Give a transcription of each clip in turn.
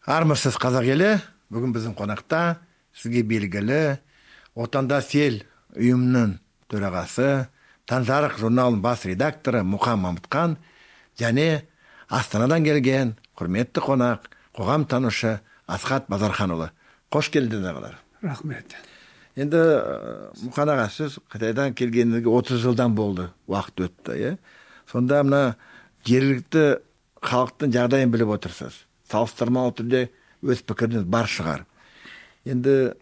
Армысыз қазақ елі, бүгін біздің қонақта сізге белгілі Отандас ел ұйымының төрағасы, Таңжарық журналының бас редакторы Мұқан Мамытқан және Астанадан келген құрметті қонақ, қоғам танушы Асхат Базарханұлы. Қош келдіңіз ағалар. Рахмет. Енді Мұқан аға, сіз Қытайдан келгеніңізге 30 жылдан болды, уақыт өтті. Сонда мына жергілікті халықтың жағдайын біліп отырсыз. Салыстырмалы түрде өз пікіріңіз бар шығар. Енді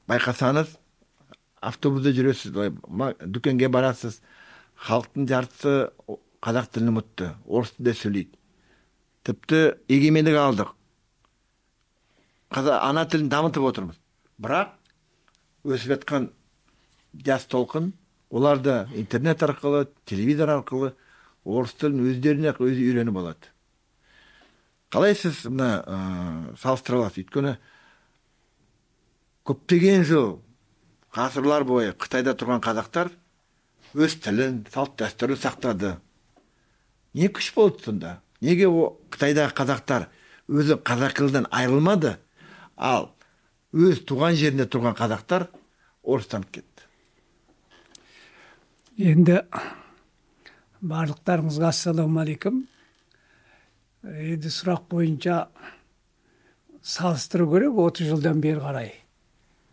байқасаңыз, автобусда жүресіз, дүкенге барасыз, халықтың жартысы қазақ тілін ұмытты, орыс тілде сөйлейді. Тіпті егемендік алдық. Ана тілін дамытып отырмыз. Бірақ өсіп жатқан жас толқын, олар да интернет арқылы, телевизор арқылы орыс тілін өздеріне өзі үйреніп алады. Қалай сіз салыстыра аласыз? Өйткені көптеген жыл, ғасырлар бойы Қытайда тұрған қазақтар өз тілін, салт дәстүрін сақтады. Не күш болды сонда? Неге Қытайдағы қазақтар өзі қазақ тілінен айырылмады, ал өз туған жерінде тұрған қазақтар орыстанып кетті? Енді барлықтарыңызға ассалаумағалейкум. Енді сұрақ бойынша салыстыру керек 30 жылдан бері қарай.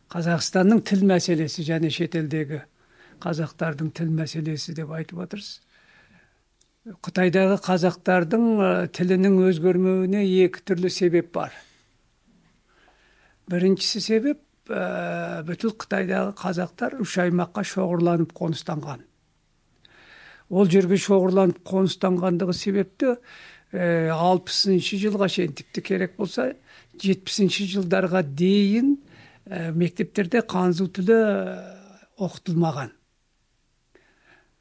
Қазақстанның тіл мәселесі және шетелдегі қазақтардың тіл мәселесі деп айтып отырсыз. Қытайдағы қазақтардың тілінің өзгермеуіне екі түрлі себеп бар. Біріншісі себеп, бүткіл Қытайдағы қазақтар 3 аймаққа шоғырланып қоныстанған. Ол жерге шоғырланып қоныстанғандығы себепті 60-шы жылға шейін, тіпті керек болса 70-шы жылдарға дейін мектептерде қанзу тілі оқытылмаған.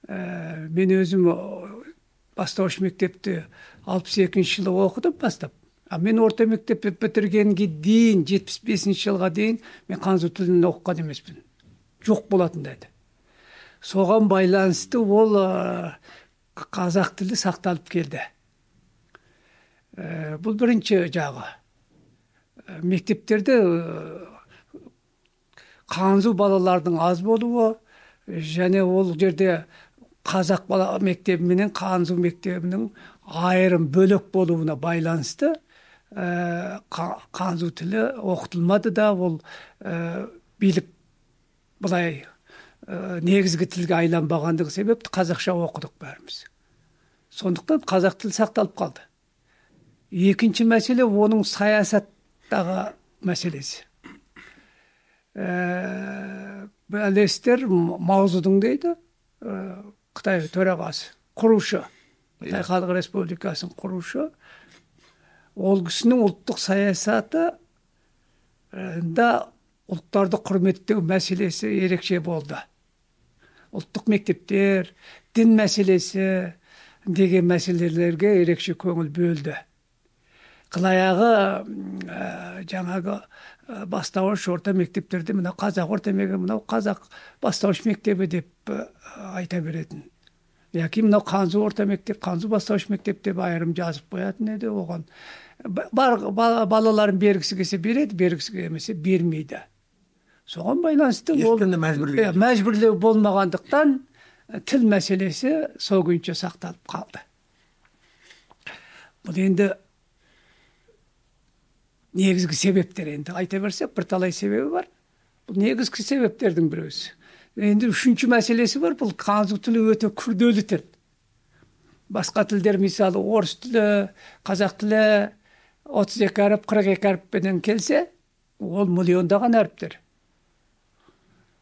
Мен өзім бастауыш мектепті 62-ші жылы оқыдым бастап. Мен орта мектепті бітіргенге дейін, 75-ші жылға дейін мен қанзу тілін оқыған емеспін. Жоқ болатын деді. Соған байланысты ол қазақ тілі сақталып келді. Бұл бірінші жағы. Мектептерде қанзу балалардың аз болуы, және ол жерде қазақ бала мектебі менен қанзу мектебінің айырым бөлек болуына байланысты қанзу тілі оқытылмады да, ол билік былай негізгі тілге айланбағандығы себепті қазақша оқыдық бәріміз. Сондықтан қазақ тілі сақталып қалды. Екінші мәселе оның саясаттағы мәселесі. Білесіздер, Маузудың дейді, Қытай төрағасы, құрушы, Қытай Халық Республикасының құрушы. Ол кісінің ұлттық саясаты да ұлттарды құрметтеу мәселесі ерекше болды. Ұлттық мектептер, дін мәселесі деген мәселелерге ерекше көңіл бөлді. Қылаяғы жаңағы бастауыш орта мектептерде мына қазақ орта мектебі, мынау қазақ бастауыш мектебі деп айта беретін. Яки мынау қанзу орта мектеп, қанзу бастауыш мектеп деп айырым жазып қоятын еді. Оған балаларын бергісі келсе береді, бергісі келмесе бермейді. Соған байланысты ол мәжбүрлеу болмағандықтан тіл мәселесі сол күйінше сақталып қалды. Бұл енді негізгі себептер, енді айта берсек, бірталай себебі бар. Бұл негізгі себептердің біреусі. Енді үшінші мәселесі бар, бұл қанзу тілі өте күрделі тіл. Басқа тілдер, мысалы, орыс тілі, қазақ тілі 32 әріп, 42 әріппенен келсе, ол миллиондаған әріптер.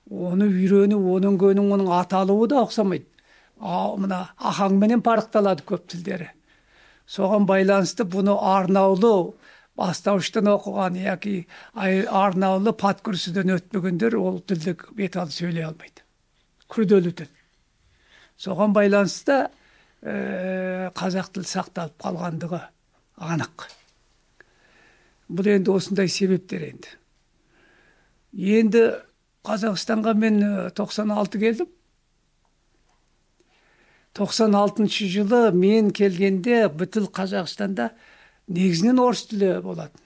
Оны үйрену, оның көнің, оның аталуы да ұқсамайды. Мына ахаңменен парықталады көп тілдері. Соған байланысты бұны арнаулы бастауыштан оқыған, яки арнаулы паткурсыдан өтпегендер ол тілді бет алып сөйлей алмайды. Күрделі тіл. Соған байланысты қазақ тілі сақталып қалғандығы анық. Бұл енді осындай себептер енді. Енді Қазақстанға мен 96 келдім. 96 жылы мен келгенде бүткіл Қазақстанда негізінен орыс тілі болатын.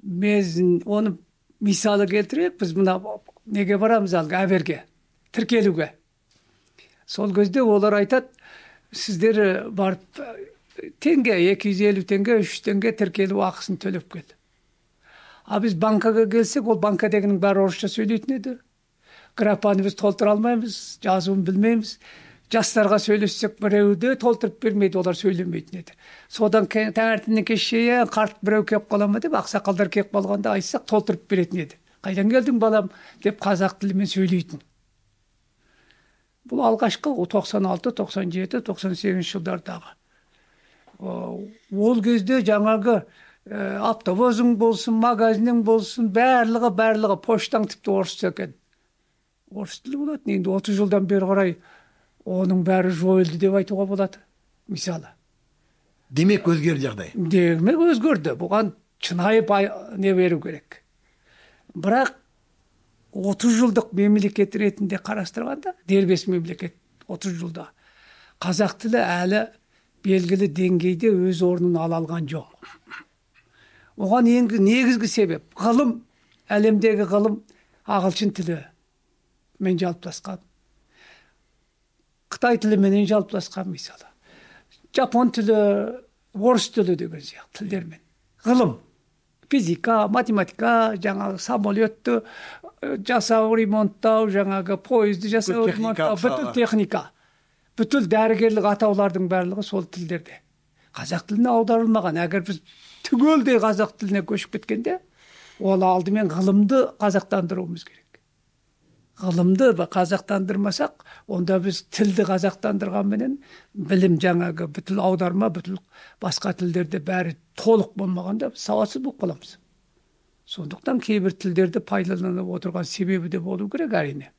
оны мисалы келтірейік, біз мына неге барамыз алғы әберге, тіркелуге. Сол кезде олар айтады, сіздер барып теңге, 250 теңге, 3 теңге тіркелу ақысын төлеп кел. А біз банкаға келсек, ол банка дегенің бәрі орысша сөйлейтін еді. Графаны біз толтыра алмаймыз, жазуын білмейміз. Жастарға сөйлессек, біреуі де толтырып бермейді, олар сөйлемейтін еді. Содан таңертеңнен кешке қарт біреу келіп қала ма деп, ақсақалдар келіп қалғанда айтсақ, толтырып беретін еді. Қайдан келдің балам деп қазақ тілімен сөйлейтін. Бұл алғашқы 96, 97, 98 жылдардағы. Ол кезде жаңағы автобусың болсын, магазинің болсын, барлығы поштаң тіпті орысша екен. Орыс тілі болады. Енді 30 жылдан бері қарай оның бәрі жойылды деп айтуға болады. Мысалы. Демек өзгерді жағдай. Демек өзгерді. Бұған шынайы не беру керек. Бірақ 30 жылдық мемлекет ретінде қарастырғанда, дербес мемлекет 30 жылда, қазақ тілі әлі белгілі деңгейде өз орнын ала алған жоқ. Оған негізгі себеп ғылым, әлемдегі ғылым ағылшын тілі мен жалпыласқан. Қытай тілі менен жалпыласқан мысалы. Жапон тілі, орыс тілі деген сияқты тілдермен. Ғылым, физика, математика, жаңағы самолетті жасау, ремонттау, жаңағы поезді жасау, ремонттау, бүтін техника. Бүтін дәрігерлік атаулардың барлығы сол тілдерде. Қазақ тіліне аударылмаған. Әгер біз түгелдей қазақ тіліне көшіп кеткенде, ол алдымен ғылымды қазақтандыруымыз керек. Ғылымды қазақтандырмасақ, онда біз тілді қазақтандырғанменен білім жаңағы бүтін аударма, бүтін басқа тілдерде бәрі толық болмағанда сауатсыз болып қаламыз. Сондықтан кейбір тілдерді пайдаланып отырған себебі де болу керек әрине.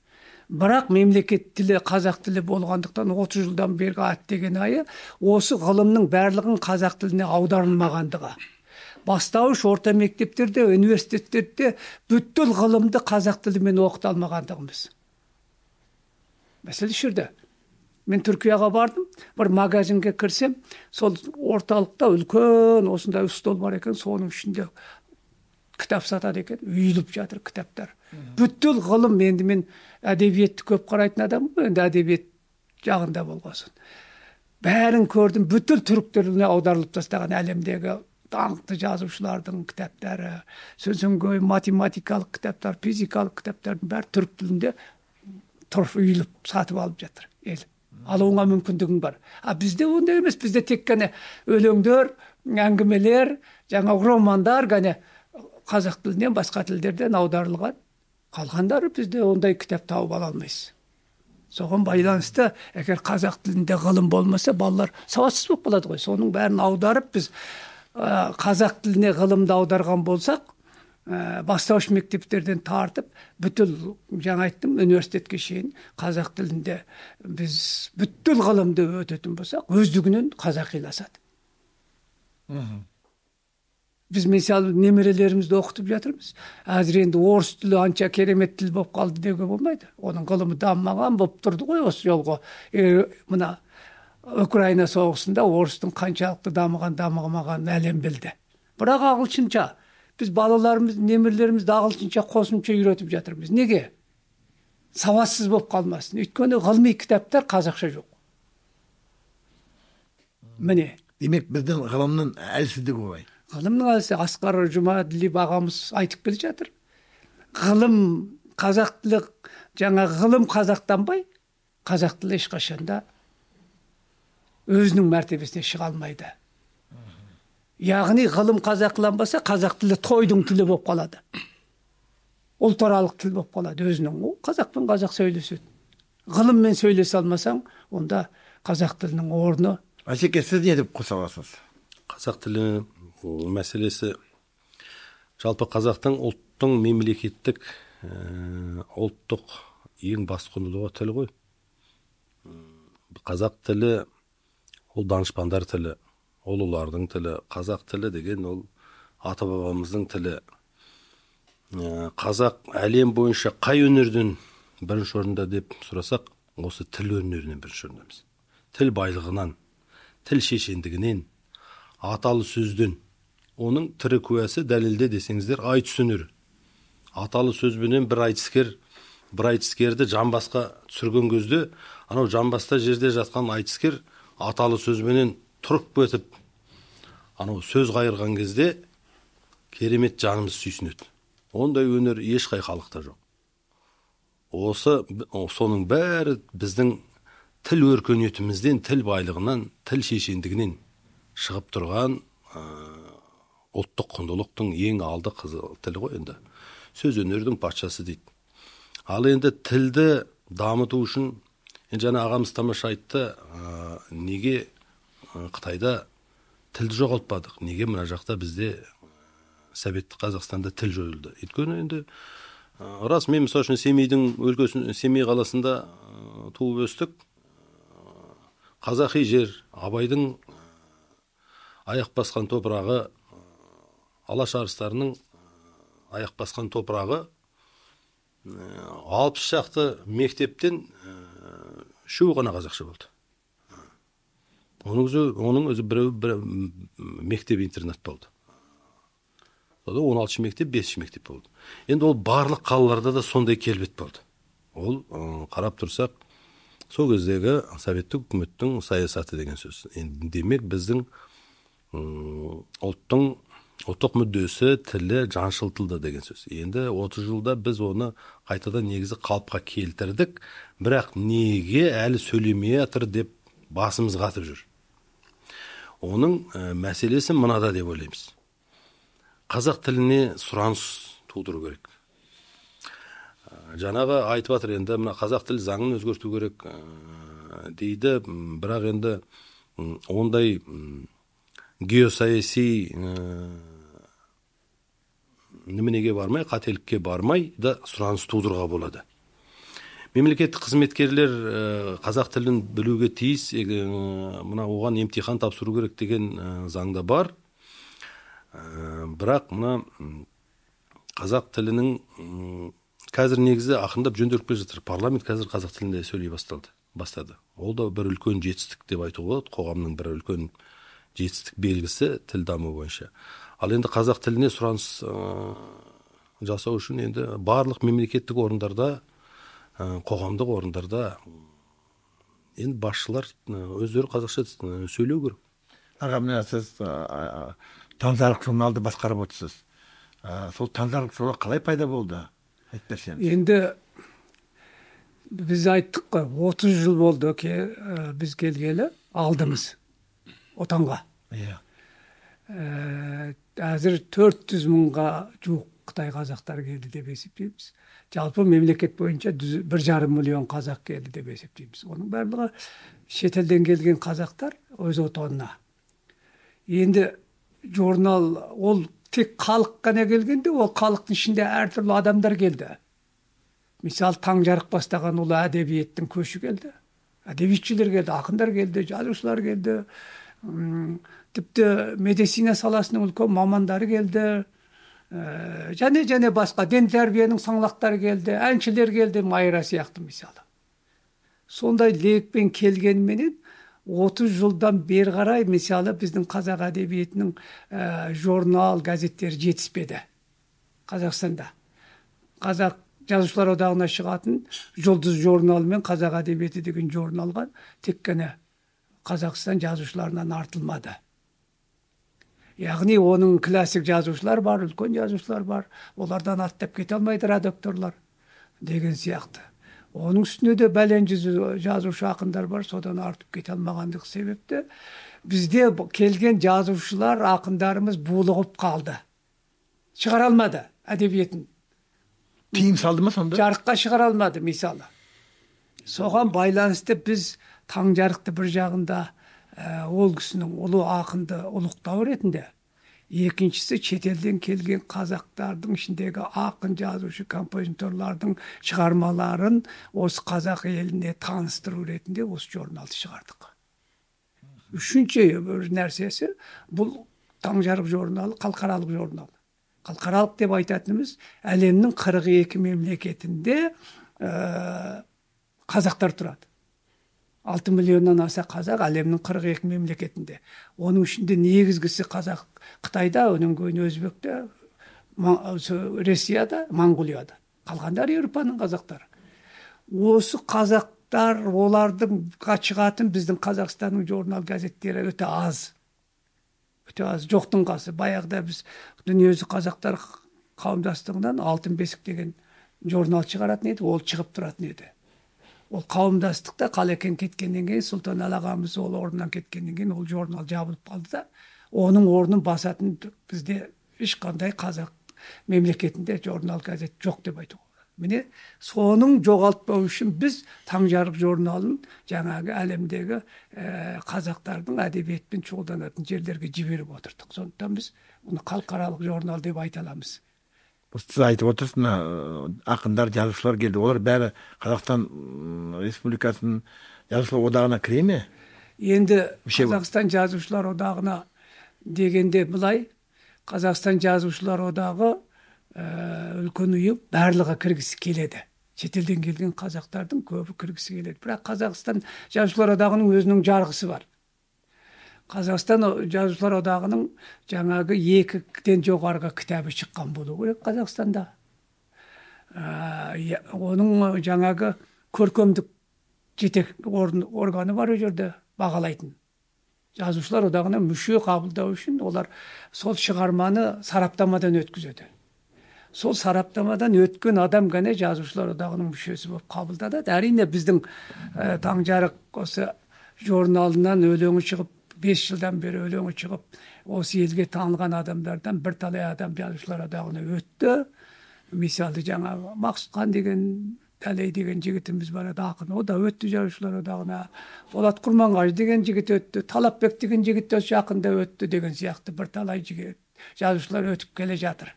Бірақ мемлекет тілі, қазақ тілі болғандықтан 30 жылдан бергі аттеген айы осы ғылымның барлығын қазақ тіліне аударылмағандығы. Бастауыш орта мектептерде, университеттерде бүткіл ғылымды қазақ тілімен оқыта алмағандығымыз. Мәселе шүрді. Мен Түркияға бардым, бір магазинге кірсем, сол орталықта үлкен осындай стол бар екен, соның ішінде кітап сатады екен, үйіліп жатыр кітаптар. Бүткіл ғылым, енді мен әдебиетті көп қарайтын адам, енді әдебиет жағында болғасын. Бәрін көрдім, бүткіл түрік тіліне аударылып тастаған әлемдегі даңқты жазушылардың кітаптары, сөзіңгөй математикалық кітаптар, физикалық кітаптардың бәрі түрік тілінде тұрып үйіліп сатып алып жатыр ел. Алуыңа мүмкіндігің бар. А бізде ондай емес, бізде тек қана өлеңдер, әңгімелер, жаңағы романдар ғана қазақ тілінен басқа тілдерден аударылған. Қалғандары бізде ондай кітап тауып ала алмайсыз. Соған байланысты, егер қазақ тілінде ғылым болмаса, балалар сауатсыз болып қалады ғой. Соның бәрін аударып біз қазақ тіліне ғылымды аударған болсақ, бастауыш мектептерден тартып, бүтіл, жаңа айттым, университетке шейін қазақ тілінде біз бүтіл ғылымды өтетін болсақ, өздігінен қазақиласады. Біз мысалы немерелерімізді оқытып жатырмыз. Әзір енді орыс тілі анша керемет тіл болып қалды деуге болмайды. Оның ғылымы дамымаған болып тұрды ғой осы жолға. Мына Украина соғысында орыстың қаншалықты дамымаған әлем білді. Бірақ ағылшынша, біз балаларымыз, немерелерімізді ағылшынша қосымша үйретіп жатырмыз. Неге? Сауатсыз болып қалмасын. Өйткені ғылыми кітаптар қазақша жоқ. Міне. Демек біздің ғылымның әлсіздігі ғой. Ғылымның әлсіздігі, Асқар Жұмаділов ағамыз айтып келе жатыр. Ғылым, қазақ тілі, жаңа ғылым қазақтанбай, қазақ тілі ешқашанда өзінің мәртебесіне шыға алмайды. Яғни ғылым қазақыланбаса, қазақ тілі тойдың тілі болып қалады. Ұлтаралық тіл болып қалады өзінің. Ол қазақпен қазақ сөйлеседі. Ғылыммен сөйлесе алмасаң, онда қазақ тілінің орны. Асеке, сіз не деп қоса аласыз? Қазақ тілі мәселесі жалпы қазақтың ұлттың мемлекеттік ұлттық ең бас құндылығы тіл ғой. Қазақ тілі ол данышпандар тілі, ол олардың тілі. Қазақ тілі деген ол ата-бабамыздың тілі. Қазақ әлем бойынша қай өнерден бірінші орында деп сұрасақ, осы тіл өнерінен бірінші орындамыз. Тіл байлығынан, тіл шешендігінен, аталы сөзден Оның тірі куәсі дәлелде десеңіздер айтыс өнері. Аталы сөзбенен бір айтыскерді жамбасқа түсірген кезде, анау жамбаста жерде жатқан айтыскер аталы сөзбенен тұрып кетіп, анау сөз қайырған кезде керемет жанымыз сүйсінеді. Ондай өнер ешқай халықта жоқ. Соның бәрі біздің тіл өркениетімізден, тіл байлығынан, тіл шешендігінен шығып тұрған ұлттық құндылықтың ең алды қызыл тілі ғой енді. Сөз өнердің патшасы дейді. Ал енді тілді дамыту үшін, жаңа ағамыз тамаша айтты, неге Қытайда тілді жоғалтпадық, неге мына жақта бізде Советтік Қазақстанда тіл жойылды. Өйткені енді рас, мен мысалы үшін Семейдің өлкесін, Семей қаласында туып өстік. Қазақи жер, Абайдың аяқ басқан топырағы, Алаш арыстарының аяқ басқан топырағы, 60 шақты мектептен 3 ғана қазақша болды. Оның өзі бір мектеп интернат болды. 16 мектеп, 5 мектеп болды. Енді ол барлық қалаларда да сондай келбет болды. Ол қарап тұрсақ, сол кездегі советтік үкіметтің саясаты деген сөз. Енді демек біздің ұлттық мүддесі, тілі жаншылтылды деген сөз. Енді 30 жылда біз оны қайтадан негізі қалыпқа келтірдік, бірақ неге әлі сөйлемей жатыр деп басымыз қатып жүр. Оның мәселесі мынада деп ойлаймыз. Қазақ тіліне сұраныс тудыру керек. Жаңағы айтып жатыр енді, мына қазақ тіл заңын өзгерту керек дейді, бірақ енді ондай геосаяси неменеге бармай, қателікке бармай да сұраныс тудыруға болады. Мемлекеттік қызметкерлер қазақ тілін білуге тиіс, мына оған емтихан тапсыру керек деген заңда бар. Бірақ мына қазақ тілінің қазір негізі ақырындап жөнделіп келе жатыр. Парламент қазір қазақ тілінде сөйлей бастады. Ол да бір үлкен жетістік деп айтуға болады, қоғамның бір үлкен жетістік белгісі тіл даму бойынша. Ал енді қазақ тіліне сұраныс жасау үшін енді барлық мемлекеттік орындарда, қоғамдық орындарда енді басшылар өздері қазақша сөйлеу керек. Аға, мына сіз Таңжарық журналды басқарып отырсыз. Сол Таңжарық журналы қалай пайда болды? Айтып берсеңіз. Енді біз айттық қой, 30 жыл болды біз келгелі, алдымыз отанға. Иә. Әзір 400 мыңға жуық Қытай қазақтар келді деп есептейміз. Жалпы мемлекет бойынша 1,5 миллион қазақ келді деп есептейміз. Оның барлығы шетелден келген қазақтар өз отанына. Енді журнал ол тек халық қана келгенде, ол халықтың ішінде әртүрлі адамдар келді. Misal Таңжарық бастаған ұлы әдебиеттің көші келді. Әдебиетшілер келді, ақындар келді, жазушылар келді. Тіпті медицина саласының үлкен мамандары келді. Және басқа дін тәрбиенің саңлақтары келді, әншілер келді, Майра сияқты мысалы. Сондай лекпен келгенменен 30 жылдан бері қарай мысалы біздің қазақ әдебиетінің журнал, газеттері жетіспеді. Қазақстанда. Қазақ жазушылар одағына шығатын Жұлдыз журналы мен қазақ әдебиеті деген журналға тек қана Қазақстан жазушыларынан артылмады. Яғни оның классик жазушылар бар, үлкен жазушылар бар. Олардан аттап кете алмайды редакторлар деген сияқты. Оның үстіне де бәлен жүз жазушы ақындар бар, содан артып кете алмағандық себепті бізде келген жазушылар, ақындарымыз булығып қалды. Шығара алмады әдебиетін. Тиым салды ма сонда? Жарыққа шығара алмады мысалы. Соған байланысты біз Таңжарықты бір жағында ол кісінің ұлы ақынды ұлықтау ретінде, екіншісі шетелден келген қазақтардың ішіндегі ақын, жазушы, композиторлардың шығармаларын осы қазақ еліне таныстыру ретінде осы журналды шығардық. Үшінші бір нәрсесі бұл Таңжарық журналы халықаралық журнал. Халықаралық деп айтатынымыз әлемнің 42 мемлекетінде қазақтар тұрады. 6 миллионнан аса қазақ әлемнің 42 мемлекетінде. Оның ішінде негізгісі қазақ Қытайда, өнен кейін Өзбекте, Ресияда, Монғолияда. Қалғандар Еуропаның қазақтары. Осы қазақтар, олардың шығатын біздің Қазақстанның журнал газеттері өте аз. Өте аз, жоқтың қасы. Баяғыда біз дүниежүзі қазақтар қауымдастығынан Алтын бесік деген журнал шығаратын еді, ол шығып тұратын еді. Ол қауымдастықта Қалекең кеткеннен кейін, Сұлтанәлі ағамыз ол орнынан кеткеннен кейін ол журнал жабылып қалды да, оның орнын басатын бізде ешқандай қазақ мемлекетінде журнал газет жоқ деп айтуға болады. Міне соның жоғалтпау үшін біз Таңжарық журналын жаңағы әлемдегі қазақтардың әдебиетпен шұғылданатын жерлерге жіберіп отырдық. Сондықтан біз оны халықаралық журнал деп айта аламыз. Сіз айтып отырсыз, ақындар, жазушылар келді. Олар бәрі Қазақстан Республикасының жазушылар одағына кіре ме? Енді Қазақстан жазушылар одағына дегенде былай, Қазақстан жазушылар одағы үлкен ұйым, барлығы кіргісі келеді. Шетелден келген қазақтардың көбі кіргісі келеді. Бірақ Қазақстан жазушылар одағының өзінің жарғысы бар. Қазақстан жазушылар одағының жаңағы 2-ден жоғарғы кітабы шыққан болу керек Қазақстанда. Оның жаңағы көркемдік жетек органы бар о жерде бағалайтын. Жазушылар одағына мүше қабылдау үшін олар сол шығарманы сараптамадан өткізеді. Сол сараптамадан өткен адам ғана жазушылар одағының мүшесі болып қабылдады. Әрине біздің Таңжарық осы журналынан өлеңі шығып, 5 жылдан бері өлеңі шығып, осы елге танылған адамдардан бір талай адам жазушылар одағына өтті. Мысалы жаңа Мақсұтхан деген, Тәлей деген жігітіміз бар еді, ақын, о да өтті жазушылар одағына. Болат Құрманғажы деген жігіт өтті, Талапбек деген жігіт жақында өтті деген сияқты бір талай жігіт жазушылар өтіп келе жатыр.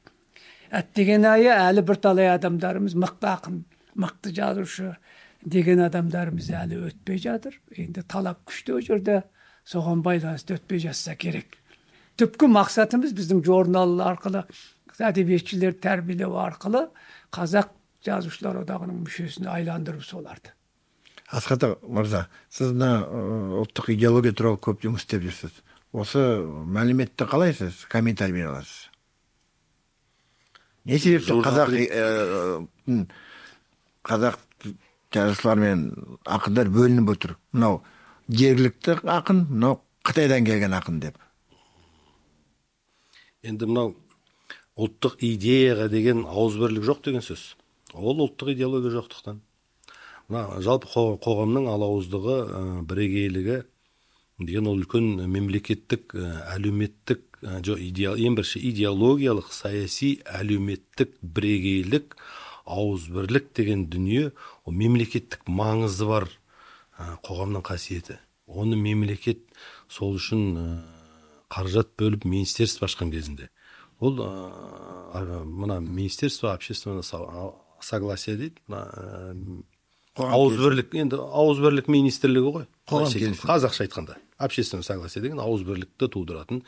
Әттеген айы әлі бір талай адамдарымыз, мықты ақын, мықты жазушы деген адамдарымыз әлі өтпей жатыр. Енді талап күшті о жерде, соған байланысты өтпей жатса керек. Түпкі мақсатымыз біздің журнал арқылы, әдебиетшілер тәрбиелеу арқылы қазақ жазушылар одағының мүшесіне айландыру соларды. Асхат мырза, сіз ұлттық идеология туралы көп жұмыс істеп жүрсіз. Осы мәліметті қалайсыз, комментарий бере аласыз? Не себепті қазақ жазушылар мен ақындар бөлініп отыр? Мынау жергілікті ақын, мынау Қытайдан келген ақын деп. Енді мынау ұлттық идеяға деген ауызбірлік жоқ деген сөз. Ол ұлттық идеология жоқтықтан. Жалпы қоғамның алауыздығы, бірегейлігі деген ол үлкен мемлекеттік, әлеуметтік, ең бірінші идеологиялық, саяси, әлеуметтік бірегейлік, ауызбірлік деген дүние, ол мемлекеттік маңызы бар қоғамның қасиеті. Оны мемлекет сол үшін қаражат бөліп министерство ашқан кезінде. Ол мына министерство общественного согласия дейді. Ауызбірлік, енді ауызбірлік министрлігі ғой. Қазақша айтқанда. Общественное согласие деген ауызбірлікті тудыратын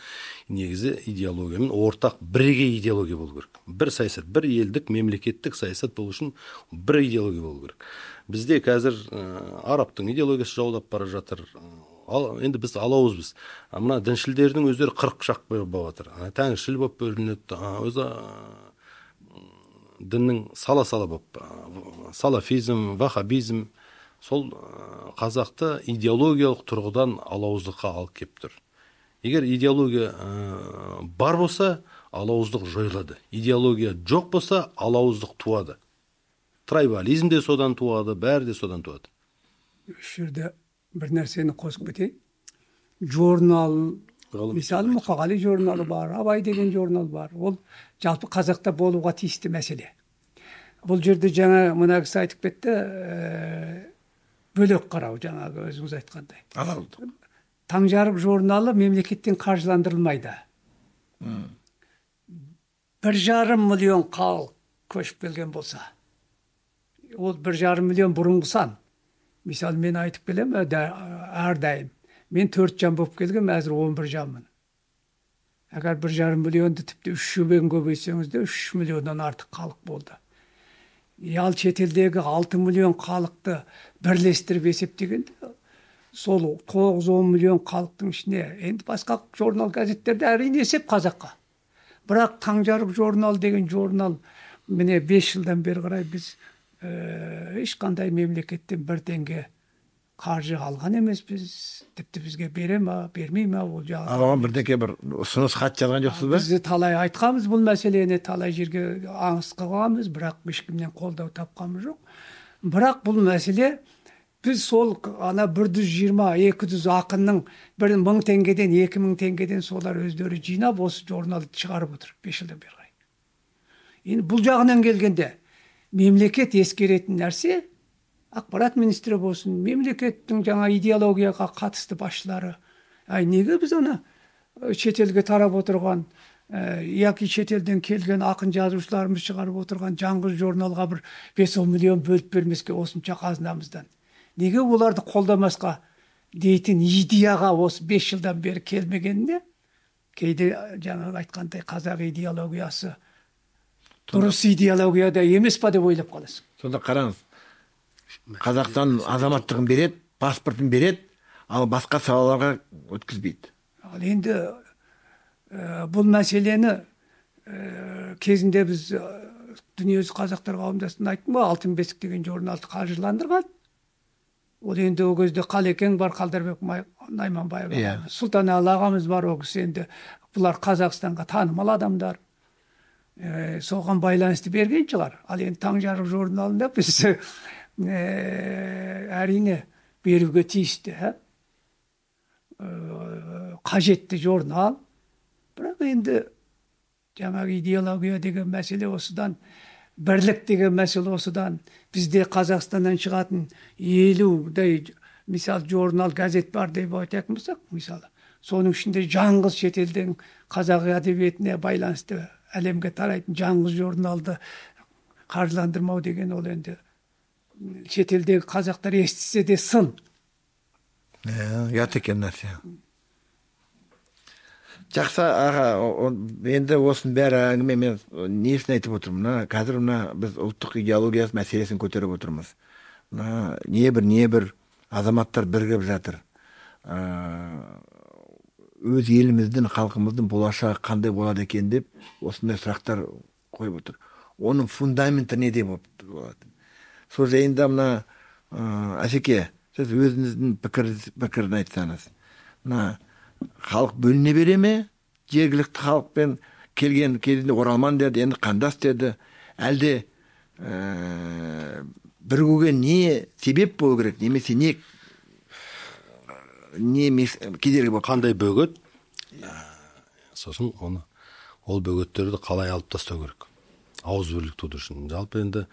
негізі идеологиямен ортақ бірегей идеология болу керек. Бір саясат, бір елдік мемлекеттік саясат болу үшін бір идеология болу керек. Бізде қазір арабтың идеологиясы жаулап бара жатыр. Енді біз алауызбыз. Мына діншілдердің өздері 40 шақ болып жатыр. Тәңіршіл болып бөлінеді. Өзі діннің сала-сала болып, салафизм, вахабизм, сол қазақты идеологиялық тұрғыдан алауыздыққа алып кеп тұр. Егер идеология бар болса, алауыздық жойылады. Идеология жоқ болса, алауыздық туады. Трайбализм де содан туады, бәрі де содан туады. Үш жерде бір нәрсені қосып кетейін. Журнал, мысалы Мұқағали журналы бар, Абай деген журнал бар. Ол жалпы қазақта болуға тиісті мәселе. Бұл жерде жаңа мына кісі айтып кетті, бөлек қарау, жаңағы өзіңіз айтқандай. Таңжарық журналы мемлекеттен қаржыландырылмайды. 1,5 миллион халық көшіп келген болса, ол 1,5 миллион бұрынғы сан. Мысалы мен айтып келем, әрдайым. Мен 4 жан болып келгем, әзір 11 жанмын. Әгер 1,5 миллионды тіпті 3-ге көбейтсеңіз де 3 миллионнан артық халық болды. Ал шетелдегі 6 миллион халықты бірлестіріп есептегенде сол 9-10 миллион халықтың ішіне енді басқа журнал газеттерде әрине есеп қазаққа. Бірақ Таңжарық журнал деген журнал міне 5 жылдан бері қарай біз ешқандай мемлекеттен 1 теңге қаржы алған емеспіз. Тіпті бізге бере ма, бермей ма ол жағы. Оған бірдеңке бір ұсыныс хат жазған жоқсыз ба? Біз талай айтқанбыз бұл мәселені, талай жерге аңыз қылғанбыз, бірақ ешкімнен қолдау тапқанымыз жоқ. Бірақ бұл мәселе біз сол ана 120-200 ақынның 1000 теңгеден 2000 теңгеден солар өздері жинап осы журналды шығарып отыр 5 жылдан бері қарай. Енді бұл жағынан келгенде мемлекет ескеретін нәрсе, ақпарат министрі болсын, мемлекеттің жаңа идеологияға қатысты басшылары, неге біз ана шетелге тарап отырған, яки шетелден келген ақын жазушыларымыз шығарып отырған жаңғыз журналға бір 5-10 миллион бөліп бермеске осынша қазынамыздан? Неге оларды қолдамасқа дейтін идеяға осы 5 жылдан бері келмегеніне, кейде жаңа айтқандай қазақ идеологиясы дұрыс идеологияда емес па деп ойлап қаласың. Сонда қараңыз, Қазақстан азаматтығын береді, паспортын береді, ал басқа салаларға өткізбейді. Ал енді бұл мәселені кезінде біз дүниежүзі қазақтар қауымдастығына айттым ба, Алтын бесік деген журналды қаржыландырған. Ол енді о кезде Қалекең бар, Қалдарбек Найманбаев, Сұлтанәлі ағамыз бар, о кісі енді бұлар Қазақстанға танымал адамдар. Соған байланысты берген шығар. Ал енді Таңжарық журналында біз әрине беруге тиісті, қажетті журнал. Бірақ енді жаңағы идеология деген мәселе осыдан, бірлік деген мәселе осыдан, бізде Қазақстаннан шығатын 50-дай мисал журнал, газет бар деп айтатын болсақ, мысалы, соның ішінде жаңғыз шетелдің қазақ әдебиетіне байланысты әлемге тарайтын жаңғыз журналды қаржыландырмау деген ол енді шетелдегі қазақтар естісе де сын. Ұят екен нәрсе. Жақсы аға, енді осының бәрі әңгіме мен несін айтып отырмын? Қазір біз ұлттық идеологиясы мәселесін көтеріп отырмыз. Небір азаматтар бірігіп жатыр. Өз еліміздің, халқымыздың болашағы қандай болады екен деп осындай сұрақтар қойып отыр. Оның фундаменті неде болады? Сол жайында Әшеке, сіз өзіңіздің пікірін айтсаңыз. Халық бөліне бере ме? Жергілікті халықпен келген кезінде оралман деді, енді қандас деді. Әлде бірігуге не себеп болу керек? Немесе не кедергі болып? Қандай бөгет? Сосын ол бөгеттерді қалай алып тастау керек? Ауыз бірлік тудыру үшін. Жалпы енді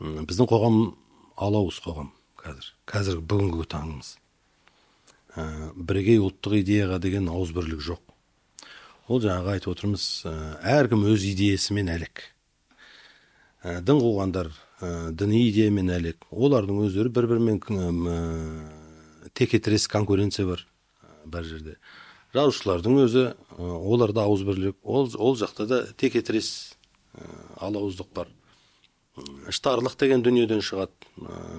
біздің қоғам алауыз қоғам қазір бүгінгі таңымыз. Бірегей ұлттық идеяға деген ауыз бірлік жоқ. Ол жаңағы айтып отырмыз, әркім өз идеясымен әлек. Дін қуғандар діни идеямен әлек. Олардың өздері бір-бірімен текетірес конкуренция бар бір жерде. Жазушылардың өзі, оларда ауыз бірлік, ол жақта да текетірес алауыздық бар. Іштарлық деген дүниеден шығады,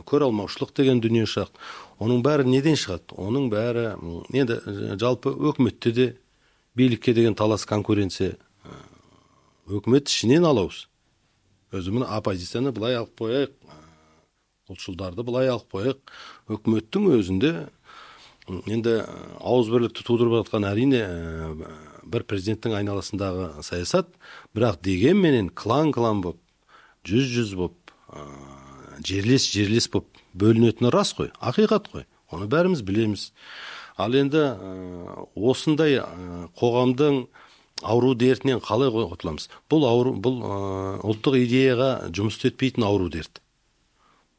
көр алмаушылық деген дүние шығады. Оның бәрі неден шығады? Оның бәрі енді жалпы өкіметте де билікке деген талас конкуренция. Өкімет ішінен алауыз. Өзімін оппозицияны былай алып қойайық, ұлтшылдарды былай алып қойайық. Өкіметтің өзінде енді ауыз бірлікті тудырып жатқан әрине бір президенттің айналасындағы саясат, бірақ дегенменен клан болып, жүз боп, жерлес боп бөлінетіні рас қой, ақиқат қой. Оны бәріміз білеміз. Ал енді осындай қоғамдың ауру дертінен қалай құтыламыз? Бұл ұлттық идеяға жұмыс етпейтін ауру дерт.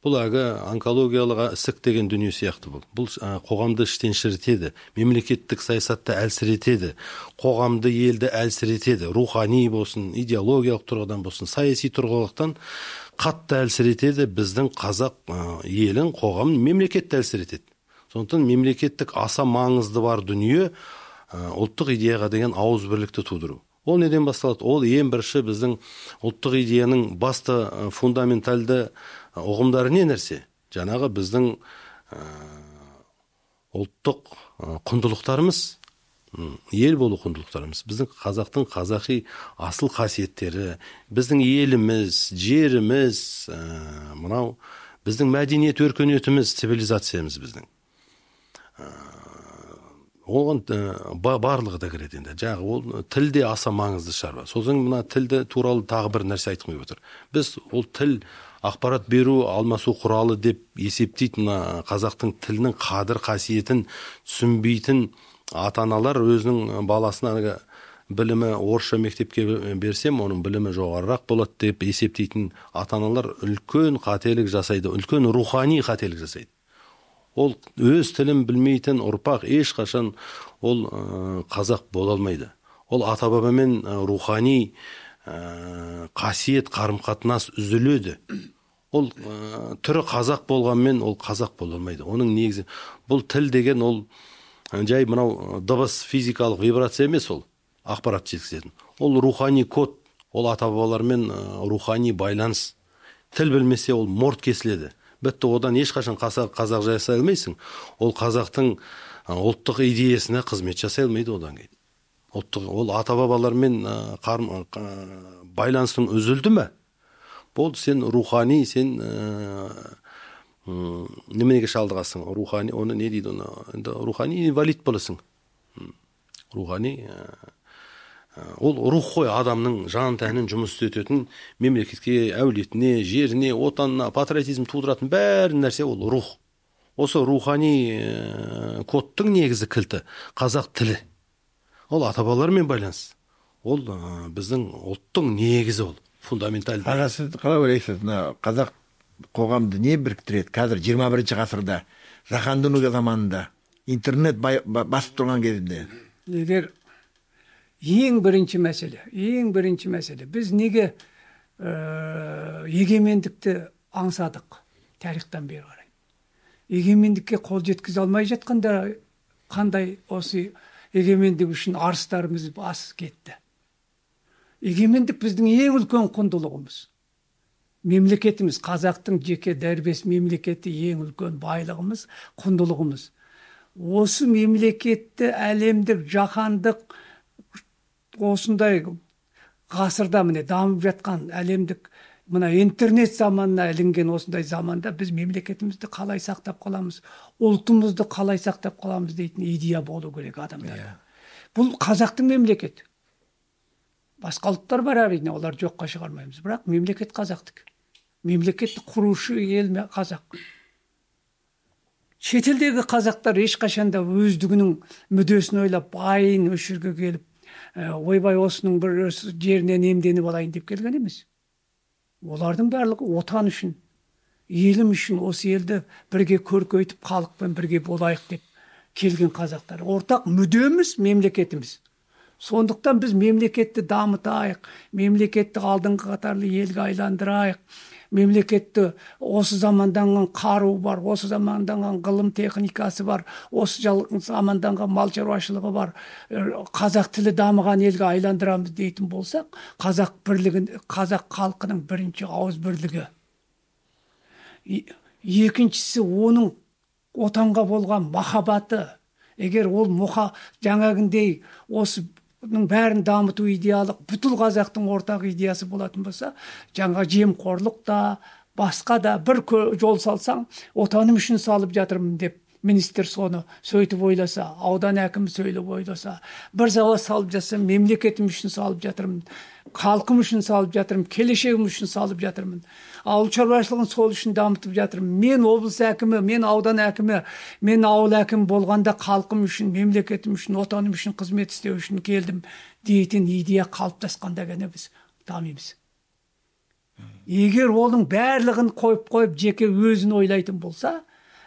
Бұл онкологиялық ісік деген дүние сияқты бұл. Бұл қоғамды іштен шірітеді, мемлекеттік саясатты әлсіретеді, қоғамды, елді әлсіретеді, рухани болсын, идеологиялық тұрғыдан болсын, саяси тұрғылықтан қатты әлсіретеді. Біздің қазақ елін, қоғамын, мемлекетті әлсіретеді. Сондықтан мемлекеттік аса маңызды бар дүние ұлттық идеяға деген ауыз бірлікті тудыру. Ол неден басталады? Ол ең бірінші біздің ұлттық идеяның басты фундаменталды ұғымдары не нәрсе? Жаңағы біздің ұлттық құндылықтарымыз, ел болу құндылықтарымыз, біздің қазақтың қазақи асыл қасиеттері, біздің еліміз, жеріміз, мынау біздің мәдениет өркениетіміз, цивилизациямыз біздің. Оған барлығы да кіреді енді. Жағы ол тілде аса маңызды шаруа. Сосын мына тілді туралы тағы бір нәрсе айтқым келіп отыр. Біз ол тіл ақпарат беру, алмасу құралы деп есептейтін қазақтың тілінің қадір қасиетін түсінбейтін ата-аналар өзінің баласына білімі орысша мектепке берсем, оның білімі жоғарырақ болады деп есептейтін ата-аналар үлкен қателік жасайды, үлкен рухани қателік жасайды. Ол өз тілін білмейтін ұрпақ ешқашан ол қазақ бола алмайды. Ол ата-бабамен рухани қасиет қарым-қатынас үзіледі. Ол түрі қазақ болғанмен ол қазақ бола алмайды. Оның негізі бұл тіл деген ол жай мынау дыбыс, физикалық вибрация емес, ол ақпарат жеткізетін. Ол рухани код, ол ата-бабалармен рухани байланыс. Тіл білмесе ол морт кесіледі. Бітті, одан ешқашан қазақ жасай алмайсың. Ол қазақтың ұлттық идеясына қызмет жасай алмайды одан кейін. Ол ата-бабалармен байланыстың үзілді ме? Бұл сен рухани, сен неменеге шалдығасың? Рухани, оны не дейді? Рухани инвалид боласың. Рухани ол рух қой, адамның жан тәнін жұмыс істететін, мемлекетке, әулетіне, жеріне, отанына патриотизм тудыратын бәрі нәрсе ол рух. Осы рухани кодтың негізі кілті қазақ тілі. Ол ата-бабалармен байланыс. Ол біздің ұлттың негізі, ол фундаменталды. Аға, сіз қалай ойлайсыз, қазақ қоғамды не біріктіреді? Қазір 21 ғасырда, жаһандану заманында, интернет басып тұрған кезінде. Егер ең бірінші мәселе, біз неге егемендікті аңсадық тарихтан бері қарай? Егемендікке қол жеткізе алмай жатқанда қандай осы егемендік үшін арыстарымыз бас кетті? Егемендік біздің ең үлкен құндылығымыз. Мемлекетіміз, қазақтың жеке дәрбес мемлекеті ең үлкен байлығымыз, құндылығымыз. Осы мемлекетті әлемдік, жаһандық осындай ғасырда міне дамып жатқан әлемдік мына интернет заманына ілінген осындай заманда біз мемлекетімізді қалай сақтап қаламыз, ұлтымызды қалай сақтап қаламыз дейтін идея болу керек адамдарда. Бұл қазақтың мемлекеті. Басқа ұлттар бар әрине, олар жоққа шығармаймыз, бірақ мемлекет қазақтық. Мемлекетті құрушы ел қазақ. Шетелдегі қазақтар ешқашанда өздігінің мүддесін ойлап, байын өшірге келіп, ойбай осының бір жерінен емденіп алайын деп келген емес. Олардың барлығы отан үшін, елім үшін, осы елді бірге көркейтіп, халықпен бірге болайық деп келген қазақтар. Ортақ мүддеміз мемлекетіміз. Сондықтан біз мемлекетті дамытайық, мемлекетті алдыңғы қатарлы елге айландырайық, мемлекетті осы заманданған қару бар, осы заманданған ғылым техникасы бар, осы заманданған мал шаруашылығы бар, қазақ тілі дамыған елге айландырамыз дейтін болсақ, қазақ халқының бірінші ауыз бірлігі. Екіншісі оның отанға болған махаббаты. Егер ол жаңағындай осы бәрін дамыту идеялық, бүткіл қазақтың ортақ идеясы болатын болса, жаңа жемқорлық та, басқа да бір жол салсаң, отаным үшін салып жатырмын деп министр соны сөйтіп ойласа, аудан әкімі сөйлеп ойласа, бір завод салып жатсам, мемлекетім үшін салып жатырмын, халқым үшін салып жатырмын, келешегім үшін салып жатырмын, ауыл шаруашылығын сол үшін дамытып жатырмын. Мен облыс әкімі, мен аудан әкімі, мен ауыл әкімі болғанда халқым үшін, мемлекетім үшін, отаным үшін қызмет істеу үшін келдім дейтін идея қалыптасқанда ғана біз дамимыз. Егер оның барлығын қойып жеке өзін ойлайтын болса,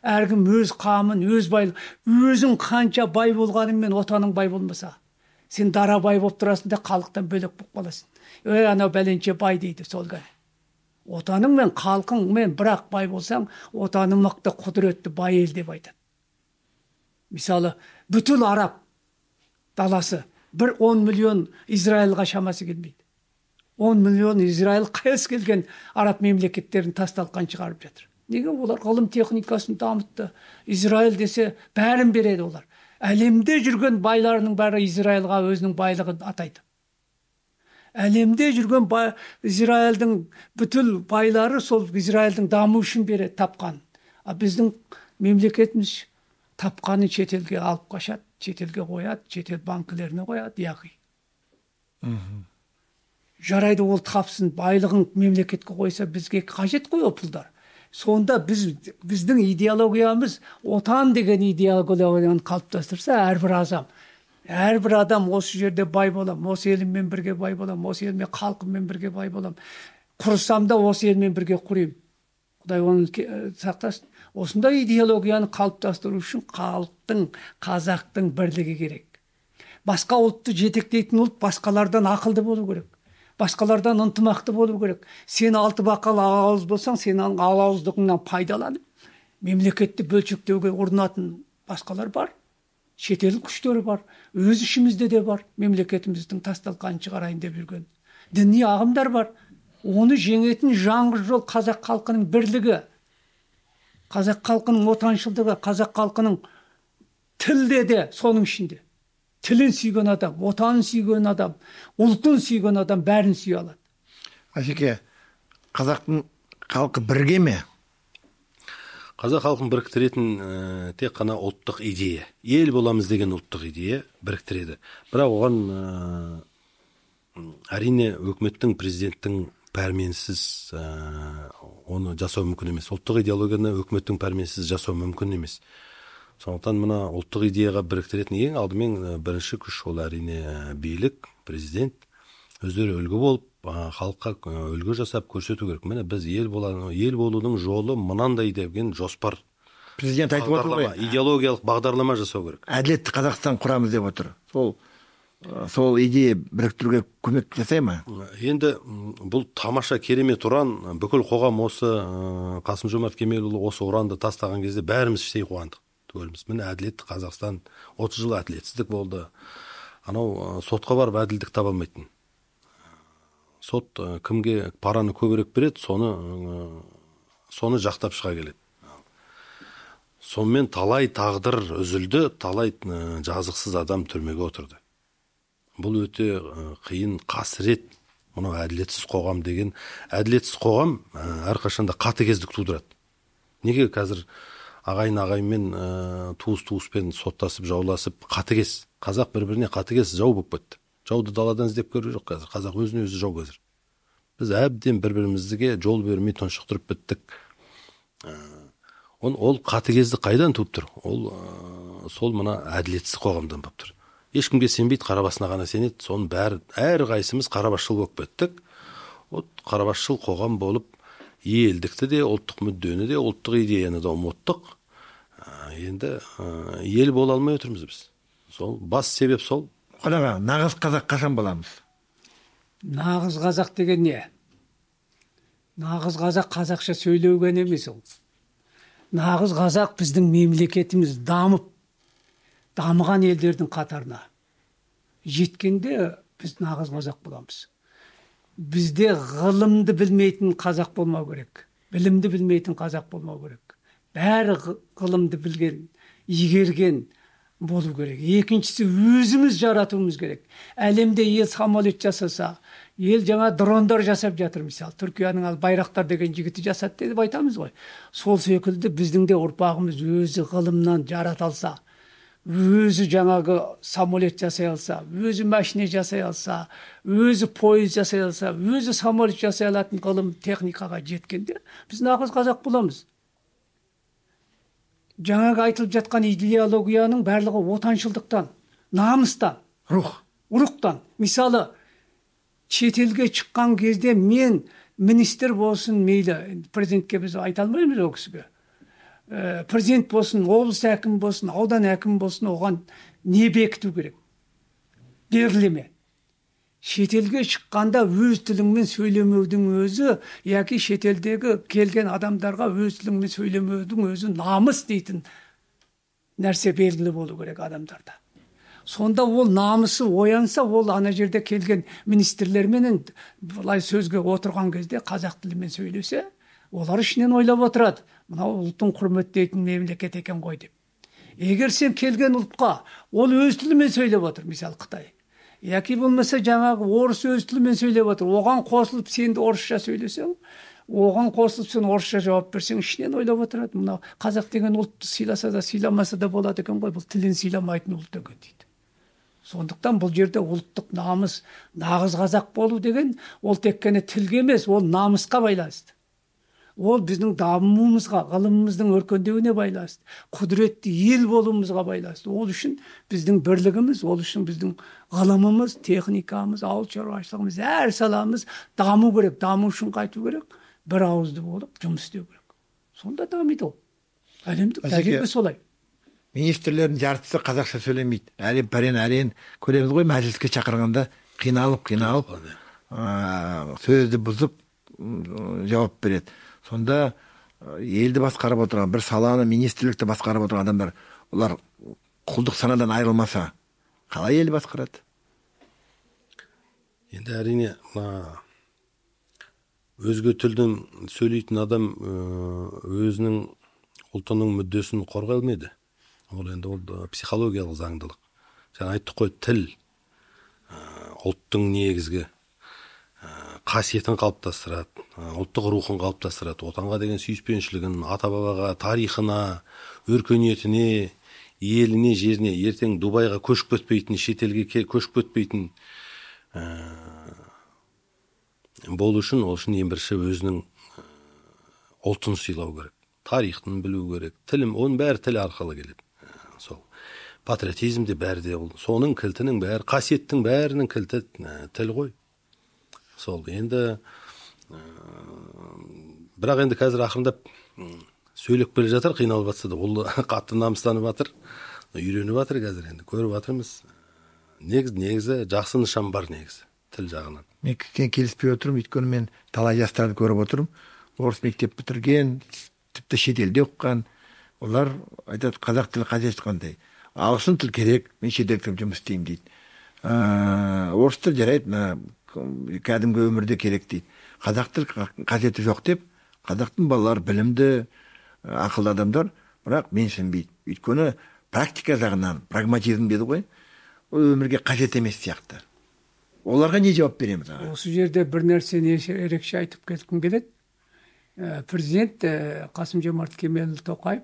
әркім өз қамын, өз байлық, өзің қанша бай болғаныңмен отаның бай болмаса, сен дара бай болып тұрасың да халықтан бөлек болып қаласың. Анау бәленше бай дейді сол ғана. Отаның мен халқың мен бірақ бай болсаң, отаның мықты, құдіретті бай ел деп айтады. Мысалы, бүткіл араб даласы 10 миллион Израильға шамасы келмейді. 10 миллион Израиль қайсы келген араб мемлекеттерін тасталқан шығарып жатыр. Неге? Олар ғылым техникасын дамытты. Израиль десе бәрін береді олар. Әлемде жүрген байларының бәрі Израильға өзінің байлығын атайды. Әлемде жүрген Израильдің бүтіл байлары сол Израильдің даму үшін береді тапқан. А біздің мемлекетіміз тапқанын шетелге алып қашады, шетелге қояды, шетел банкілеріне қояды, яғи. Жарайды, ол тапсын, байлығын мемлекетке қойса, бізге қажет қой ол пұлдар. Сонда біздің идеологиямыз отан деген идеологияны қалыптастырса, әрбір адам осы жерде бай болам, осы еліммен бірге бай болам, осы елмен халқыммен бірге бай болам. Құрысам да осы елмен бірге құрайым. Құдай оны сақтасын. Осындай идеологияны қалыптастыру үшін халықтың, қазақтың бірлігі керек. Басқа ұлтты жетектейтін ұлт басқалардан ақылды болу керек. Басқалардан ынтымақты болу керек. Сен алты бақал алауыз болсаң, сен алауыздығыңнан пайдаланып, мемлекетті бөлшектеуге ұрынатын басқалар бар. Шетел күштері бар. Өз ішімізде де бар. Мемлекетіміздің тасталқанын шығарайын деп жүрген діни ағымдар бар. Оны жеңетін жаңғыз жол қазақ халқының бірлігі. Қазақ халқының отаншылдығы, қазақ халқының тілде де соның ішінде. Тілін сүйген адам, отанын сүйген адам, ұлтын сүйген адам бәрін сүйе алады. Ашеке, қазақтың халқы бірге ме? Қазақ халқын біріктіретін тек қана ұлттық идея. Ел боламыз деген ұлттық идея біріктіреді. Бірақ оған әрине өкіметтің, президенттің пәрменсіз оны жасау мүмкін емес. Ұлттық идеологияны өкіметтің пәрменсіз жасау мүмкін емес. Сондықтан мына ұлттық идеяға біріктіретін ең алдымен бірінші күш ол әрине билік, президент өздері үлгі болып, халыққа үлгі жасап көрсету керек. Міне біз ел болудың жолы мынандай деген жоспар. Президент айтып отыр ғой, идеологиялық бағдарлама жасау керек. Әділетті Қазақстан құрамыз деп отыр. Сол идея біріктіруге көмек жасай ма? Енді бұл тамаша керемет ұран, бүкіл қоғам осы Қасым-Жомарт Кемелұлы осы ұранды тастаған кезде бәріміз іштей қуандық. Міне әділетті Қазақстан 30 жыл әділетсіздік болды. Анау сотқа барып әділдік таба алмайтын. Сот кімге параны көбірек береді, соны жақтап шыға келеді. Сонымен талай тағдыр үзілді, талай жазықсыз адам түрмеге отырды. Бұл өте қиын қасірет. Мұны әділетсіз қоғам деген, әділетсіз қоғам әрқашанда қатыгездік тудырады. Неге қазір ағайын-ағайынмен туыс-туыспен соттасып, жауласып, қатыгез. Қазақ бір-біріне қатыгез жау болып кетті. Жауды даладан іздеп көру жоқ қазір. Қазақ өзіне өзі жау қазір. Біз әбден бір-бірімізге жол бермей тұншықтырып біттік. Ол қатыгездік қайдан туып тұр? Сол мына әділетсіз қоғамдан болып тұр. Ешкімге сенбейді, қарабасына ғана сенеді. Соның бәрі әрқайсымыз қарабасшыл болып кеттік. Қарабасшыл қоғам болып елдікті де, ұлттық мүддені де, ұлттық идеяны да ұмыттық. Енді ел бола алмай отырмыз біз. Сол бас себеп сол. Қонаға, нағыз қазақ қашан боламыз? Нағыз қазақ деген не? Нағыз қазақ қазақша сөйлеуген емес ол. Нағыз қазақ біздің мемлекетіміз дамыған елдердің қатарына жеткенде біз нағыз қазақ боламыз. Бізде ғылымды білмейтін қазақ болмау керек. Білімді білмейтін қазақ болмау керек. Бәрі ғылымды білген, игерген болу керек. Екіншісі өзіміз жаратуымыз керек. Әлемде ел самолет жасаса, ел жаңа дрондар жасап жатыр мысалы. Түркияның ал Байрақтар деген жігіті жасады деп айтамыз ғой. Сол секілді біздің де ұрпағымыз өзі ғылымнан жарата алса, өзі жаңағы самолет жасай алса, өзі машина жасай алса, өзі пойыз жасай алса, өзі самолет жасай алатын ғылым техникаға жеткенде біз нағыз қазақ боламыз. Жаңағы айтылып жатқан идеологияның барлығы отаншылдықтан, намыстан, рухтан. Мысалы, шетелге шыққан кезде мен министр болсын мейлі, президентке біз айта алмаймыз ол кісіге. Президент болсын, облыс әкім болсын, аудан әкім болсын, оған не бекіту керек? Берілеме. Шетелге шыққанда өз тіліңмен сөйлемеудің өзі, яки шетелдегі келген адамдарға өз тіліңмен сөйлемеудің өзі намыс дейтін нәрсе белгілі болу керек адамдарда. Сонда ол намысы оянса, ол ана жерде келген министрлермен былай сөзге отырған кезде қазақ тілімен сөйлесе, Олар ішінен ойлап отырады, мынау ұлтын құрметтейтін мемлекет екен ғой деп. Егер сен келген ұлтқа ол өз тілімен сөйлеп отыр, мысалы Қытай, яки болмаса жаңағы орыс өз тілімен сөйлеп отыр, оған қосылып сен де орысша сөйлесең, оған қосылып сен орысша жауап берсең, ішінен ойлап отырады, мынау қазақ деген ұлтты сыйласа да сыйламаса да болады екен ғой, бұл тілін сыйламайтын ұлт екен дейді. Сондықтан бұл жерде ұлттық намыс, нағыз қазақ болу деген ол тек қана тілге емес, ол намысқа байланысты. Ол біздің дамуымызға, ғылымымыздың өркендеуіне байланысты, құдіретті ел болуымызға байланысты. Ол үшін біздің бірлігіміз, ол үшін біздің ғылымымыз, техникамыз, ауыл шаруашылығымыз, әр саламыз даму керек. Даму үшін қайту керек, бір ауызды болып жұмыс істеу керек. Сонда дамиды ол. Әлемдік тәжірибе солай. Министрлердің жартысы қазақша сөйлемейді. Әрен көреміз ғой, мәжіліске шақырғанда қиналып сөзді бұзып жауап береді. Сонда елді басқарып отырған, бір саланы, министрлікті басқарып отырған адамдар, олар құлдық санадан айырылмаса, қалай ел басқарады? Енді әрине, өзге тілден сөйлейтін адам өзінің ұлтының мүддесін қорғай алмайды. Ол енді ол психологиялық заңдылық. Жаңа айттық қой, тіл ұлттың негізгі қасиетін қалыптастырады, ұлттық рухын қалыптастырады, отанға деген сүйіспеншілігін, ата-бабаға, тарихына, өркениетіне, еліне, жеріне, ертең Дубайға көшіп кетпейтін, шетелге көшіп кетпейтін болу үшін, ол үшін ең бірінші өзінің ұлтын сыйлау керек, тарихын білу керек, тілім, оның бәрі тіл арқылы келеді. Сол патриотизм де бәрі де, соның кілтінің бәрі, қасиеттің бәрінің кілті тіл ғой. Сол енді бірақ енді қазір ақырындап сөйлеп келе жатыр, қиналып жатса да, ол қатты намыстанып жатыр, үйреніп жатыр қазір, енді көріп жатырмыз. Негізі жақсы нышан бар, негізі тіл жағынан. Мен келіспей отырмын, өйткені мен талай жастарды көріп отырмын. Орыс мектеп бітірген, тіпті шетелде оқыған, олар айтады, қазақ тілі қажет қандай. Ағылшын тіл керек, мен шетелде жұмыс істеймін дейді. Орыс тіл жарайды, кәдімгі өмірде керек дейді. Қазақ тіл қажеті жоқ деп, қазақтың балалары білімді, ақылды адамдар, бірақ менсінбейді. Өйткені практика жағынан, прагматизм деді ғой, ол өмірге қажет емес сияқты. Оларға не жауап береміз? Осы жерде бір нәрсені ерекше айтып кеткім келеді. Президент Қасым-Жомарт Кемелұлы Тоқаев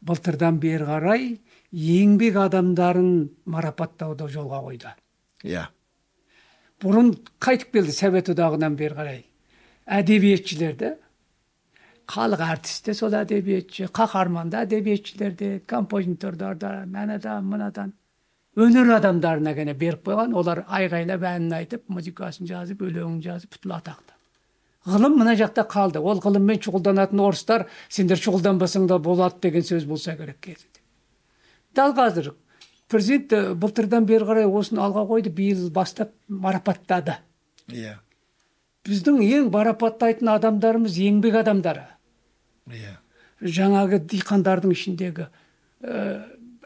былтырдан бері қарай еңбек адамдарын марапаттауды жолға қойды. Иә. Бұрын қайтып келді Совет одағынан бері қарай. Әдебиетшілерді, халық әртісте сол әдебиетші, қаһарманды әдебиетшілерді, композиторларды, мынадан, өнер адамдарына ғана беріп қойған, олар айғайлап әнін айтып, музыкасын жазып, өлеңін жазып, бүткіл атақты. Ғылым мына жақта қалды. Ол ғылыммен шұғылданатын орыстар, сендер шұғылданбасаң да болады деген сөз болса керек кезінде. Дәл қазір президент былтырдан бері қарай осыны алға қойды, биыл бастап марапаттады. Иә. Біздің ең марапаттайтын адамдарымыз еңбек адамдары. Иә. Жаңағы диқандардың ішіндегі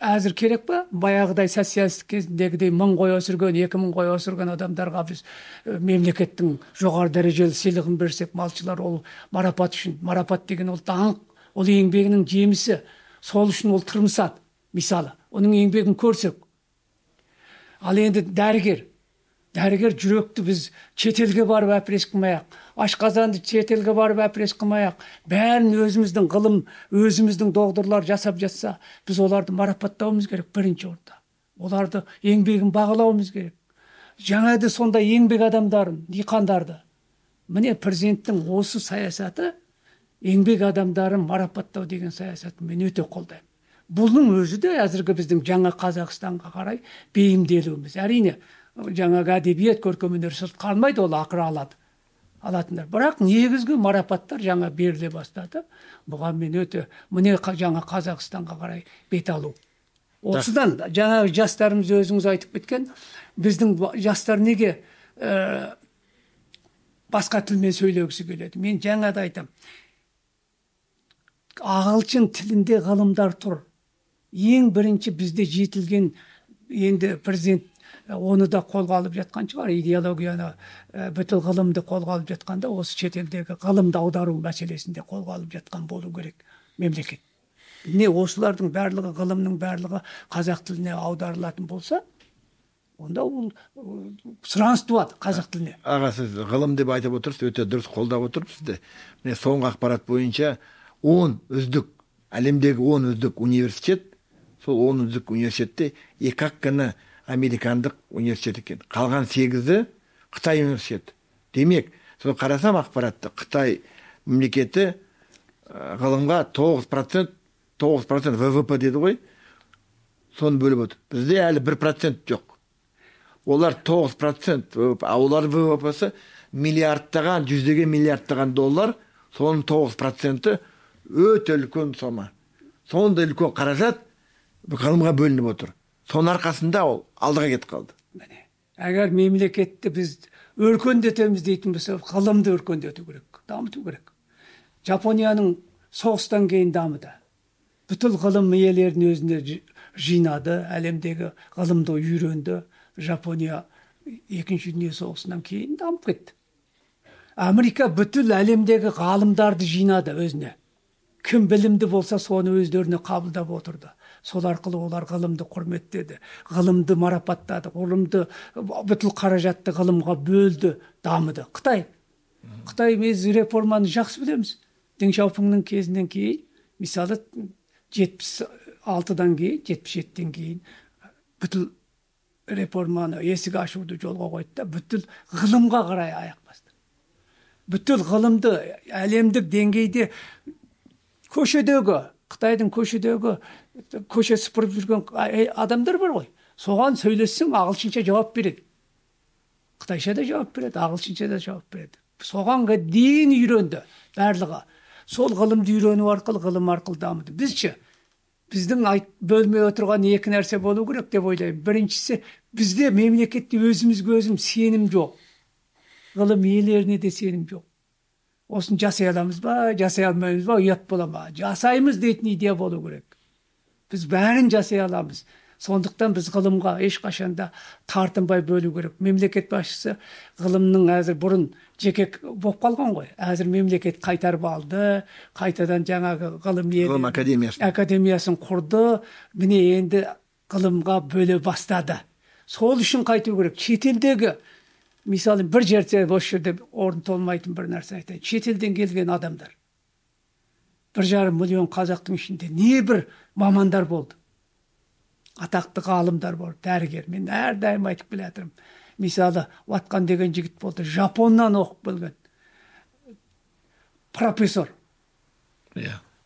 әзір керек па? Баяғыдай социалистік кезіндегідей 1000 қой өсірген, 2000 қой өсірген адамдарға біз мемлекеттің жоғары дәрежелі сыйлығын берсек, малшылар ол марапат үшін, марапат деген ол даңқ, ол еңбегінің жемісі, сол үшін ол тырмысады. Мысалы, оның еңбегін көрсек. Ал енді дәрігер жүректі біз шетелге барып әпірес қылмайық, ашқазанды шетелге барып әпірес қылмайық, бәрін өзіміздің ғылым, өзіміздің доғдырлар жасап жатса, біз оларды марапаттауымыз керек бірінші орында. Оларды еңбегін бағалауымыз керек. Жаңа да сонда еңбек адамдарын, диқандарды. Міне президенттің осы саясаты, еңбек адамдарын марапаттау деген саясатын мен өте қолдаймын. Бұның өзі де әзіргі біздің жаңа Қазақстанға қарай бейімделуіміз. Әрине, жаңағы әдебиет, көркемөнер сырт қалмайды, ол ақыры алатындар. Бірақ негізгі марапаттар жаңа беріле бастады. Бұған мен өте, міне жаңа Қазақстанға қарай бет алу. Осыдан жаңағы жастарымыз өзіңіз айтып кеткен, біздің жастар неге басқа тілмен сөйлегісі келеді? Мен жаңа да айтам. Ағылшын тілінде ғылымдар тұр. Ең бірінші бізде жетілген, енді президент оны да қолға алып жатқан шығар, идеологияны, бүтін ғылымды қолға алып жатқанда осы шетелдегі ғылымды аудару мәселесінде қолға алып жатқан болу керек мемлекет. Не осылардың барлығы, ғылымның барлығы қазақ тіліне аударылатын болса, онда ол сұраныс туады қазақ тіліне. Аға, сіз ғылым деп айтып отырсыз, өте дұрыс қолдап отырсыз сізді. Міне соңғы ақпарат бойынша 10 үздік, әлемдегі 10 үздік университет, сол 10 үздік университетте 2-ақ қана американдық университет екен. Қалған 8-і Қытай университеті. Демек, сол қарасам ақпаратты, Қытай мемлекеті ғылымға 9% ВВП деді ғой, соны бөліп отыр. Бізде әлі 1% жоқ. Олар 9%, олар ВВП-сы миллиардтаған, жүздеген миллиардтаған доллар, соның 9%-і өте үлкен сома. Сонда үлкен қаражат ғылымға бөлініп отыр. Соның арқасында ол алдыға кетіп қалды. Әгер мемлекетті біз өркендетеміз дейтін болса, ғылымды өркендету керек, дамыту керек. Жапонияның соғыстан кейін дамыды. Бүтін ғылым иелерін өзіне жинады, әлемдегі ғылымды үйренді. Жапония екінші дүние соғысынан кейін дамып кетті. Америка бүтін әлемдегі ғалымдарды жинады өзіне. Кім білімді болса, соны өздеріне қабылдап отырды. Сол арқылы олар ғылымды құрметтеді, ғылымды марапаттады, ғылымды бүтін қаражатты ғылымға бөлді, дамыды. Қытай біз реформаны жақсы білеміз. Дeng Xiaopingнің кезінен кейін, мысалы 76-дан кейін, 77-тен кейін бүтін реформаны есік ашуды жолға қойды да, бүтін ғылымға қарай аяқ басты. Бүтін ғылымды әлемдік деңгейде Қытайдың көше сыпырып жүрген адамдар бар ғой. Соған сөйлессең, ағылшынша жауап береді. Қытайша да жауап береді, ағылшынша да жауап береді. Соғанға дейін үйренді барлығы. Сол ғылымды үйрену арқылы, ғылым арқылы дамыды. Біздің бөлмей отырған екі нәрсе болу керек деп ойлаймын. Біріншісі, бізде мемлекетте өзімізге өзім сенім жоқ. Ғылым иелеріне де сенім жоқ. Осын жасай аламыз ба, жасай алмаймыз ба, ұят бола ма? Жасаймыз дейтін идея болу керек. Біз бәрін жасай аламыз. Сондықтан біз ғылымға ешқашанда тартынбай бөлу керек. Мемлекет басшысы ғылымның әзір бұрын жеке болып қалған ғой. Әзір мемлекет қайтарып алды, қайтадан жаңағы ғылым академиясын құрды. Міне енді ғылымға бөле бастады. Сол үшін қайту керек. Шетелдегі, мысалы бір жерде осы жерде орын толмайтын бір нәрсе айтайын. Шетелден келген адамдар. 1,5 миллион қазақтың ішінде не бір мамандар болды. Атақты ғалымдар бар, дәрігер. Мен әрдайым айтып келе жатырмын. Мысалы, Ватқан деген жігіт болды. Жапоннан оқып келген. Профессор.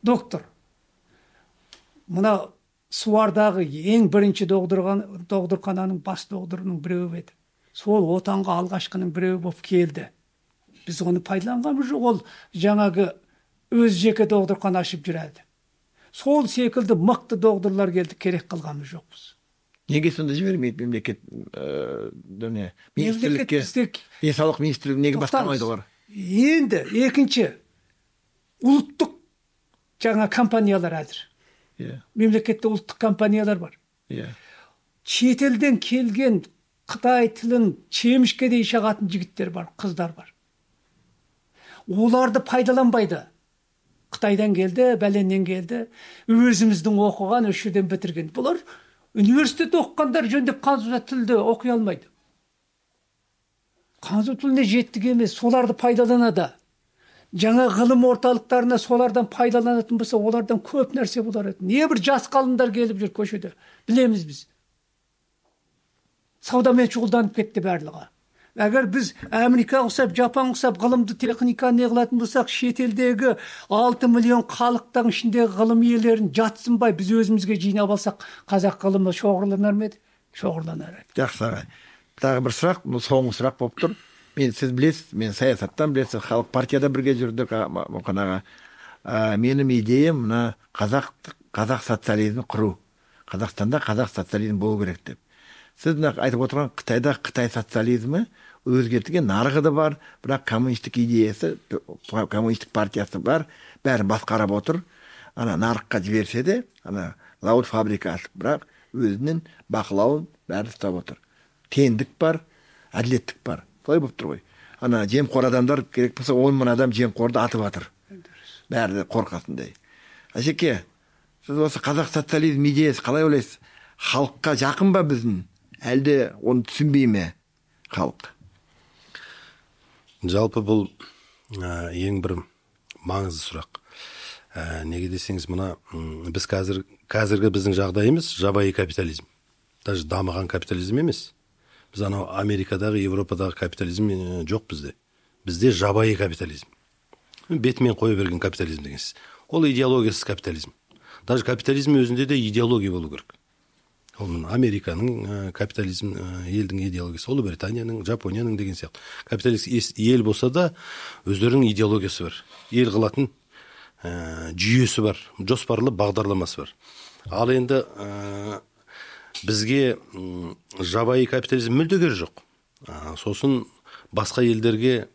Доктор. Мына Суардағы ең бірінші доғдырхананың бас доғдырының біреуі еді. Сол отанға алғашқының біреуі болып келді. Біз оны пайдаланғанымыз жоқ. Ол жаңағы өз жеке доғдырхана ашып жүреді. Сол секілді мықты доғдырлар келді, керек қылғанымыз жоқпыз. Неге сонда жібермейді мемлекет министрлікке? Денсаулық министрлігі неге бастамайды олар? Енді екінші ұлттық жаңа компаниялар әзір. Мемлекетте ұлттық компаниялар бар. Шетелден келген Қытай тілін чемішкедей шағатын жігіттер бар, қыздар бар. Оларды пайдаланбайды. Қытайдан келді, бәленнен келді. Өзіміздің оқыған, үш жерден бітірген. Бұлар университет оқығандар жөндеп қанша тілді оқи алмайды. Қанша тіліне жеттік емес, соларды пайдаланады. Жаңа ғылым орталықтарына солардан пайдаланатын болса, олардан көп нәрсе болар еді. Не бір жас ғалымдар келіп жүр көшеде. Білеміз біз. Саудамен шұғылданып кетті барлығы. Әгер біз Америка ұқсап, Жапон ұқсап, ғылымды техниканы не қылатын болсақ, шетелдегі 6 миллион халықтың ішіндегі ғылым иелерін жатсынбай біз өзімізге жинап алсақ, қазақ ғылымы шоғырланар ма еді? Шоғырланар еді. Жақсы ағай. Тағы бір сұрақ, соңғы сұрақ болып тұр. Сіз білесіз, мен саясаттан білесіз, халық партияда бірге жүрдік, Мұқан аға. Менің идеям мына қазақ социализмі құру. Қазақстанда қазақ социализм болу керек деп. Сіз айтып отырған Қытайда Қытай социализмі өзгертілген нарығы да бар, бірақ коммунистік идеясы, коммунистік партиясы бар, бәрін басқарып отыр. Нарыққа жіберсе де, завод фабрика ашып, бірақ өзінің бақылауын бәрі ұстап отыр. теңдік бар, әділеттік бар. Солай болып тұр ғой. Ана жемқор адамдар керек болса 10 мың адам жемқорды атып жатыр. Бәрі қорқатындай. Әшеке, сіз осы қазақ социализм идеясы қалай ойлайсыз? Халыққа жақын ба біздің? Әлде оны түсінбей ме халық? Жалпы бұл ең бір маңызды сұрақ. Неге десеңіз, мына біз қазіргі біздің жағдайымыз жабайы капитализм. Даже дамыған капитализм емес. Біз анау Америкадағы, Европадағы капитализм жоқ бізде. Бізде жабайы капитализм. Бетімен қоя берген капитализм дегенсіз. Ол идеологиясыз капитализм. Даже капитализм өзінде де идеология болу керек. Ол Американың капитализм елдің идеологиясы, Ұлыбританияның, Жапонияның деген сияқты. Капиталист ел болса да өздерінің идеологиясы бар. Ел қылатын жүйесі бар, жоспарлы бағдарламасы бар. Ал енді бізге жабайы капитализм мүлде керек жоқ. Сосын басқа елдерге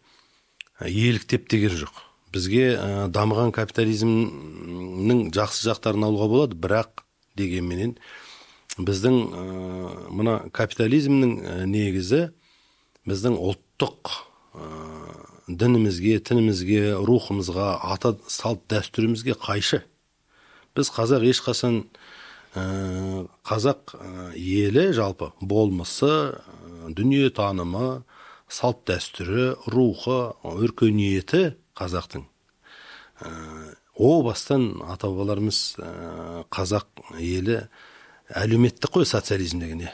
еліктеп деген жоқ. Бізге дамыған капитализмнің жақсы жақтарын алуға болады, бірақ дегенменен біздің мына капитализмнің негізі біздің ұлттық дінімізге, тінімізге, рухымызға, ата салт дәстүрімізге қайшы. Біз қазақ ешқашан қазақ елі жалпы болмысы, дүние танымы, салт дәстүрі, рухы, өркениеті қазақтың. О бастан ата-бабаларымыз қазақ елі әлеуметтік қой, социализм деген.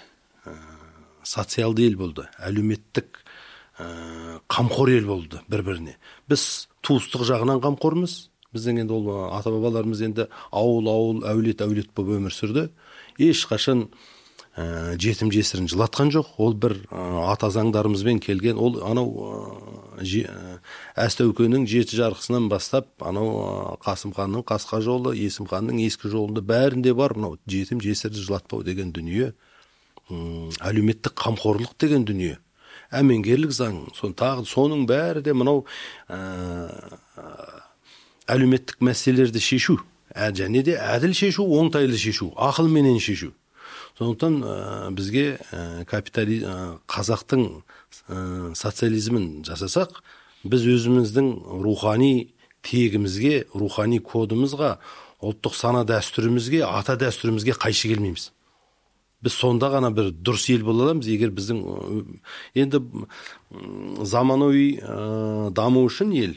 Социалды ел болды, әлеуметтік қамқор ел болды бір-біріне. Біз туыстық жағынан қамқормыз. Біздің енді ол ата-бабаларымыз енді ауыл, әулет болып өмір сүрді. Ешқашан жетім жесірін жылатқан жоқ. Ол бір ата заңдарымызбен келген. Ол анау Әстәукенің 7 жарғысынан бастап, анау Қасым ханның қасқа жолы, Есім ханның ескі жолында бәрінде бар мынау жетім жесірді жылатпау деген дүние. Әлеуметтік қамқорлық деген дүние. Әмеңгерлік заң, соның бәрі де мынау әлеуметтік мәселелерді шешу, және де әділ шешу, оңтайлы шешу, ақылменен шешу. Сондықтан бізге қазақтың социализмін жасасақ, біз өзіміздің рухани тегімізге, рухани кодымызға, ұлттық сана дәстүрімізге, ата дәстүрімізге қайшы келмейміз. Біз сонда ғана бір дұрыс ел бола аламыз, егер біздің енді заманауи даму үшін ел,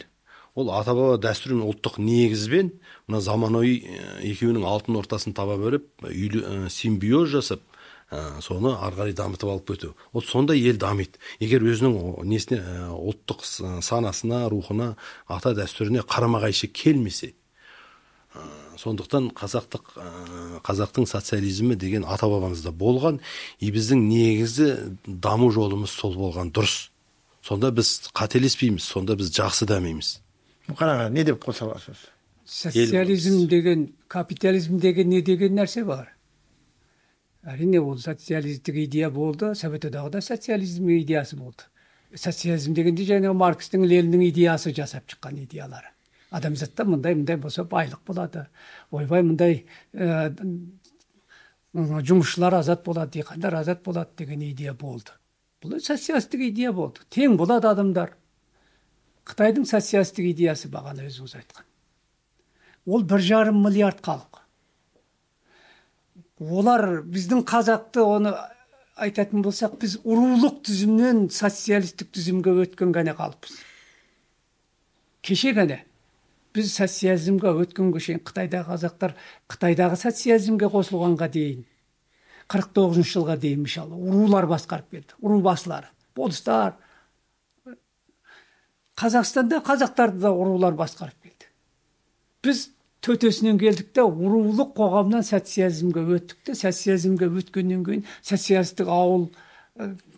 ол ата-баба дәстүрін ұлттық негізбен мына заманауи екеуінің алтын ортасын таба беріп, симбиоз жасап, соны ары қарай дамытып алып кету. Ол сонда ел дамиды. Егер өзінің несіне ұлттық санасына, рухына, ата дәстүріне қарама-қайшы келмесе, сондықтан қазақтың социализмі деген ата-бабамызда болған, біздің негізі даму жолымыз сол болған дұрыс. Сонда біз қателеспейміз, сонда біз жақсы дамимыз. Мұқанаға не деп қоса аласыз? Социализм деген, капитализм деген не деген нәрсе бар? Әрине, ол социалистік идея болды, Совет одағында социализм идеясы болды. Социализм дегенде және Маркстің, Лениннің идеясы жасап шыққан идеялары. Адамзатта мындай болса байлық болады. Ойбай мындай жұмысшылар азат болады, диқандар азат болады деген идея болды. Бұл социалистік идея болды. Тең болады адамдар. Қытайдың социалистік идеясы бағана өзіңіз айтқан. Ол 1,5 миллиард халық. Олар біздің қазақты оны айтатын болсақ, біз ұрулық түзімнен социалистік түзімге өткен ғана қалыппыз. Кеше ғана біз социализмге өткенге шейін Қытайдағы қазақтар Қытайдағы социализмге қосылғанға дейін 49 жылға дейін мысалы ұрулар басқарып келді. Ұру басылары, болыстар. Қазақстанда қазақтарды да ұрулар басқарып келді. Біз төтесінен келдік те ұрулық қоғамнан социализмге өттік те, социализмге өткеннен кейін социалистік ауыл,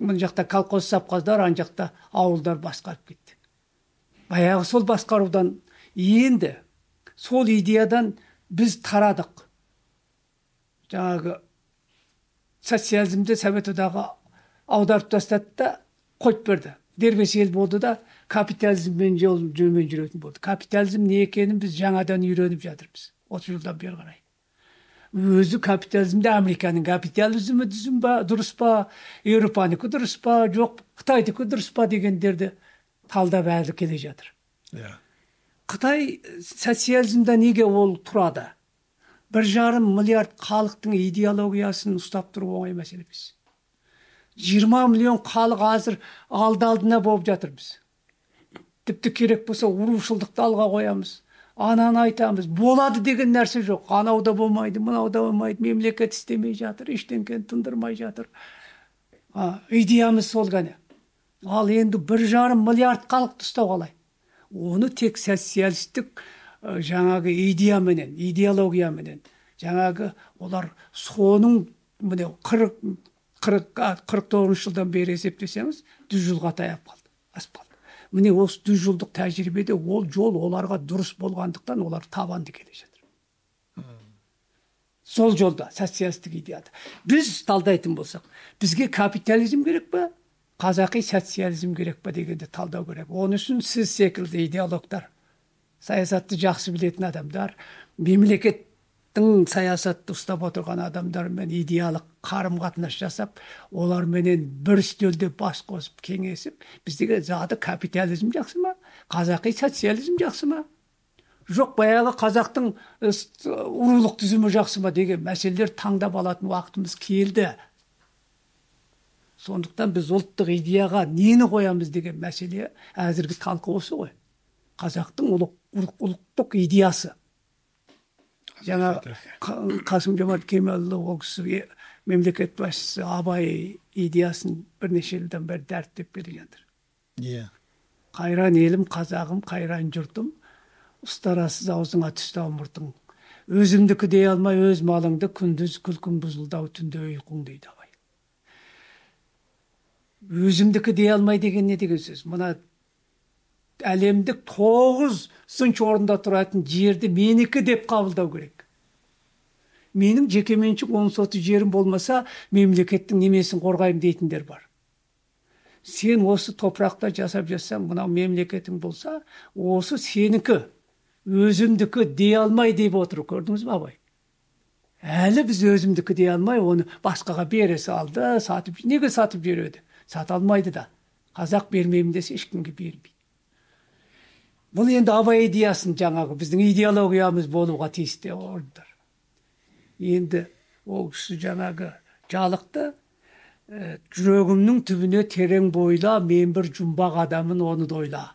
мына жақта колхоз совхоздар, ана жақта ауылдар басқарып кетті. Баяғы сол басқарудан енді сол идеядан біз тарадық. Жаңағы социализмді Совет одағы аударып тастады да қойып берді. Дербес ел болды да капитализммен жолмен жүретін болды. Капитализм не екенін біз жаңадан үйреніп жатырмыз. 30 жылдан бері қарай. өзі капитализмде Американың капитализмі дұрыс па, Еуропанікі дұрыс па, жоқ Қытайдікі дұрыс па дегендерді талдап әлі келе жатыр. Қытай социализмде неге ол тұрады? 1,5 миллиард халықтың идеологиясын ұстап тұру оңай мәселе емес. 20 миллион халық азыр алдына болып жатырмыз. Тіпті керек болса урушылдықты алға қоямыз. Ананы айтамыз. Болады деген нәрсе жоқ. Анау да болмайды, мынау да болмайды. Мемлекет істемей жатыр, ештеңені тындырмай жатыр. Идеямыз сол ғана. Ал енді 1,5 миллиард халықты ұстау қалай? Оны тек социалистік жаңағы идеяменен, идеологияменен, жаңағы олар соның міне 49 жылдан бері есептесеңіз, 100 жылға таяп қалды, асып қалды. Міне осы 100 жылдық тәжірибеде ол жол оларға дұрыс болғандықтан олар табанды келе жатыр. Сол жолда социалистік идеяда. Біз талдайтын болсақ, бізге капитализм керек па, қазақи социализм керек па дегенде талдау керек. Оның үшін сіз секілді идеологтар, саясатты жақсы білетін адамдар, мемлекеттің саясатты ұстап отырған адамдармен идеялық қарым-қатынас жасап, оларменен бір үстелде бас қосып кеңесіп, біздегі заты капитализм жақсы ма, қазақи социализм жақсы ма? Жоқ, баяғы қазақтың урулық түзімі жақсы ма деген мәселелер таңдап алатын уақытымыз келді. Сондықтан біз ұлттық идеяға нені қоямыз деген мәселе әзіргі талқы осы ғой. Қазақтың ұлттық идеясы. Жаңа Қасым-Жомарт Кемелұлы ол кісі мемлекет басшысы Абай идеясын бірнеше жылдан бері дәріптеп келе жатыр. Қайран елім, қазағым, қайран жұртым, ұстарасыз аузыңа түсті мұртың. Өзімдікі дей алмай өз малыңды, күндіз күлкің бұзылдау, түнде ұйқың дейді Абай. Өзімдікі дей алмай деген не деген сөз? Мұна әлемдік 9-шы орында тұратын жерді менікі деп қабылдау керек. Менің жекеменшік 10 жерім болмаса, мемлекеттің немесін қорғайым дейтіндер бар. Сен осы топырақта жасап жатсаң, мынау мемлекетің болса, осы сенікі, өзімдікі дей алмай деп отыр, көрдіңіз бе Абай? Әлі біз өзімдікі дей алмай, оны басқаға бере салды, неге сатып береді? Сата алмайды да. Қазақ бермеймін десе ешкімге бермейді. Бұл енді Абай идеясын жаңағы біздің идеологиямыз болуға тиісті орындар. Енді ол кісі жаңағы жалықты, жүрегімнің түбіне терең бойла, мен бір жұмбақ адамын оны дойла.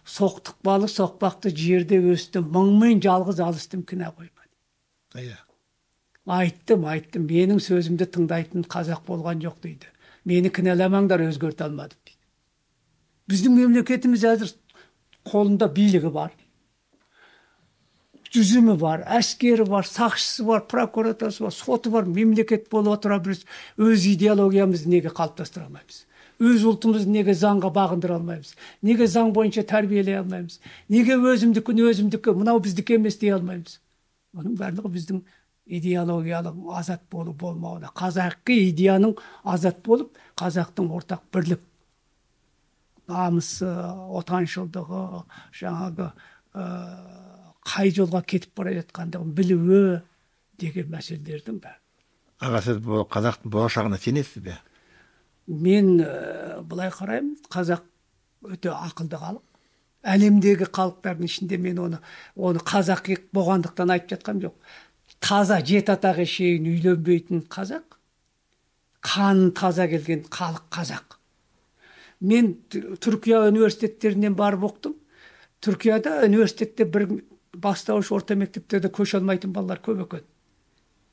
Соқтықпалы соқпақты жерде өстім, мыңмен жалғыз алыстым, кінә қоймады. Айттым, менің сөзімді тыңдайтын қазақ болған жоқ дейді. Мені кінәламаңдар, өзгерте алмадым дейді. Біздің мемлекетіміз әзір қолында билігі бар, жүзімі бар, әскері бар, сақшысы бар, прокуратурасы бар, соты бар, мемлекет болып отыра біз өз идеологиямызды неге қалыптастыра алмаймыз? Өз ұлтымызды неге заңға бағындыра алмаймыз? Неге заң бойынша тәрбиелей алмаймыз? Неге өзімдікі, мынау біздікі емес дей алмаймыз? Оның барлығы біздің идеологиялық азат болып болмауына, қазақы идеяның азат болып, қазақтың ортақ бірлік, намысы, отаншылдығы, жаңағы қай жолға кетіп бара жатқандығын білуі деген мәселелердің бәрі. Аға, сіз қазақтың болашағына сенесіз бе? Мен былай қараймын, қазақ өте ақылды халық. Әлемдегі халықтардың ішінде мен оны қазақи болғандықтан айтып жатқам жоқ. Таза жеті атаға шейін үйленбейтін қазақ, қанын таза келген халық қазақ. Мен Түркия университеттерінен барып оқытым. Түркияда университетте бір бастауыш орта мектептерде көше алмайтын балалар көп екен.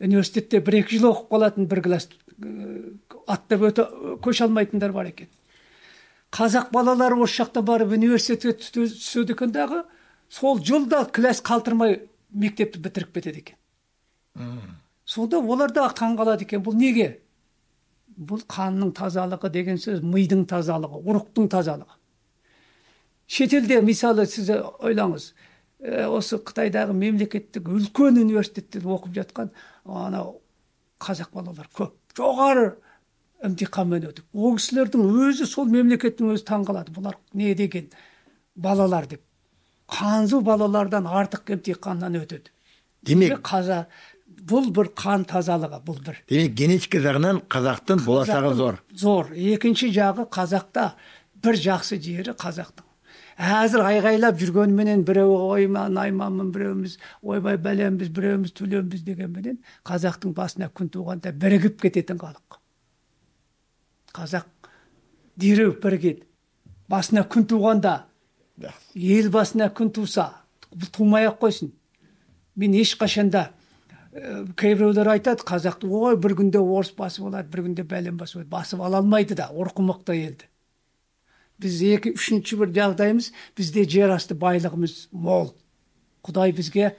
Университетте 1-2 жыл оқып қалатын бір класс аттап өте көше алмайтындар бар екен. Қазақ балалары осы жақта барып университетке түседі екен дағы, сол жылда класс қалтырмай мектепті бітіріп кетеді екен. Сонда олар да таң қалады екен. Бұл неге? Бұл қанның тазалығы деген сөз, мидың тазалығы, ұрықтың тазалығы. Шетелде, мысалы, сіз ойлаңыз, осы Қытайдағы мемлекеттік үлкен университетте оқып жатқан қазақ балалар көп. Жоғары імтиханмен өтіп. Ол кісілердің өзі сол мемлекеттің өзі таң қалады. Бұлар не деген балалар деп. Қанзу балалардан артық імтиханнан өтеді. Демек, бұл бір қан тазалығы, бұл бір. Демек генетика жағынан қазақтың болашағы зор. Зор. Екінші жағы қазақта бір жақсы жері қазақтың. Әзір айғайлап жүргенменен біреуі ойман айманмын, біреуіміз ойбай бәлембіз, біреуіміз түлембіз дегенменен қазақтың басына күн туғанда бірігіп кететін халық. Қазақ дереу бірігеді. Басына күн туғанда, ел басына күн туса, тумай-ақ қойсын. Мен ешқашанда кейбіреулер айтады, қазақты ой бір күнде орыс басып алады, бір күнде бәлем басып алады. Басып ала алмайды да, орқымақта елді. Біз үшінші бір жағдайымыз, бізде жер асты байлығымыз мол. Құдай бізге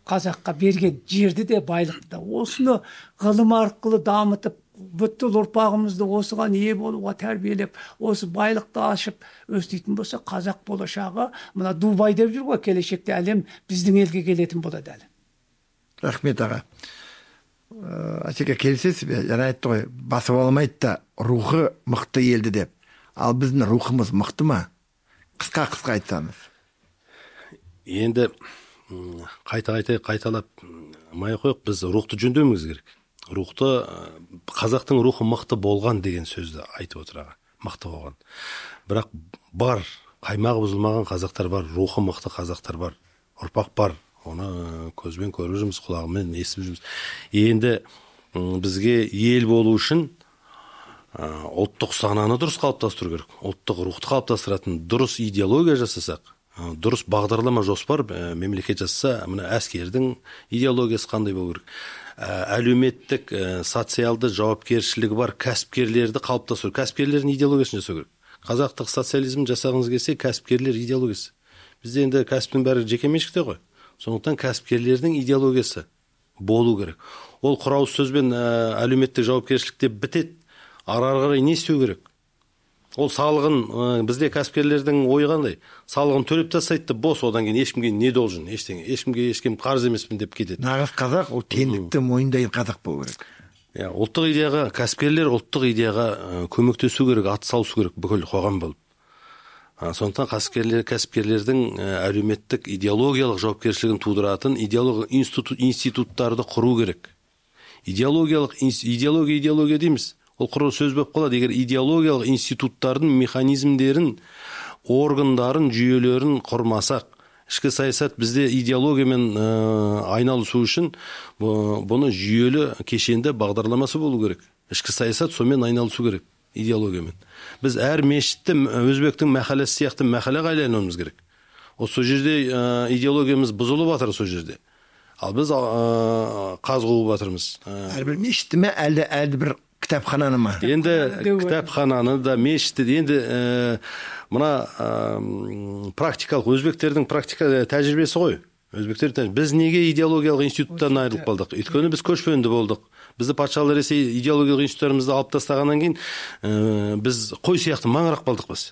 қазаққа берген жерді де байлықты да. Осыны ғылым арқылы дамытып, бүткіл ұрпағымызды осыған ие болуға тәрбиелеп, осы байлықты ашып өстейтін болса, қазақ болашағы, мына Дубай деп жүр ғой, келешекте әлем біздің елге келетін болады әлі. Рахмет аға. Асека келісесіз бе? Жаңа айтты ғой, басып алмайды да рухы мықты елді деп. Ал біздің рухымыз мықты ма? Қысқа айтсаңыз. Енді қайталап май қойық, біз рухты жөндеуіміз керек. Қазақтың рухы мықты болған деген сөзді айтып отыр аға. Мықты болған. Бірақ бар, қаймағы бұзылмаған қазақтар бар, рухы мықты қазақтар бар, ұрпақ бар. Оны көзбен көріп жүрміз, құлағымен естіп жүрміз. Енді бізге ел болу үшін ұлттық сананы дұрыс қалыптастыру керек. Ұлттық рухты қалыптастыратын дұрыс идеология жасасақ, дұрыс бағдарлама жоспар мемлекет жасаса, мына әскердің идеологиясы қандай болу керек? Әлеуметтік, социалды жауапкершілігі бар кәсіпкерлерді қалыптастыру, кәсіпкерлердің идеологиясын жасау керек. Қазақтық социализм жасағыңыз келсе, кәсіпкерлер идеологиясы. Бізде енді кәсіптің бәрі жекеменшікте ғой. Сондықтан кәсіпкерлердің идеологиясы болу керек. Ол құрауыз сөзбен әлеуметтік жауапкершілікте бітеді. Ары қарай не істеу керек? Ол салығын, бізде кәсіпкерлердің ойы қандай? Салығын төлеп тастайды, бос, одан кейін ешкімге не должен, ешкім қарыз емеспін деп кетеді. Нағыз қазақ ол теңдікті мойындайтын қазақ болу керек. Ұлттық идеяға, кәсіпкерлер ұлттық идеяға көмектесу керек, атсалысу керек бүкіл қоғам болып. Сондықтан кәсіпкерлердің әлеуметтік идеологиялық жауапкершілігін тудыратын идеологиялық институттарды құру керек. Идеология дейміз. Ол құру сөз болып қалады. Егер идеологиялық институттардың механизмдерін, органдарын, жүйелерін құрмасақ, ішкі саясат бізде идеологиямен айналысу үшін бұны жүйелі кешенді бағдарламасы болу керек. Ішкі саясат сонымен айналысу керек, идеологиямен. Біз әр мешітті өзбектің мәхәлесі сияқты мәхәлеге айлануымыз керек. Осы жерде идеологиямыз бұзылып жатыр сол жерде. Ал біз қаз қуып жатырмыз. Әрбір мешітті ме, әлде бір кітапхананы ма? Енді кітапхананы да, мешітті енді мына практикалық, өзбектердің практика тәжірибесі ғой. Біз неге идеологиялық институттан айырылып қалдық? Өйткені біз көшпенді болдық. Бізді патшалы Ресей идеологиялық институттарымызды алып тастағаннан кейін біз қой сияқты маңырақ қалдық біз.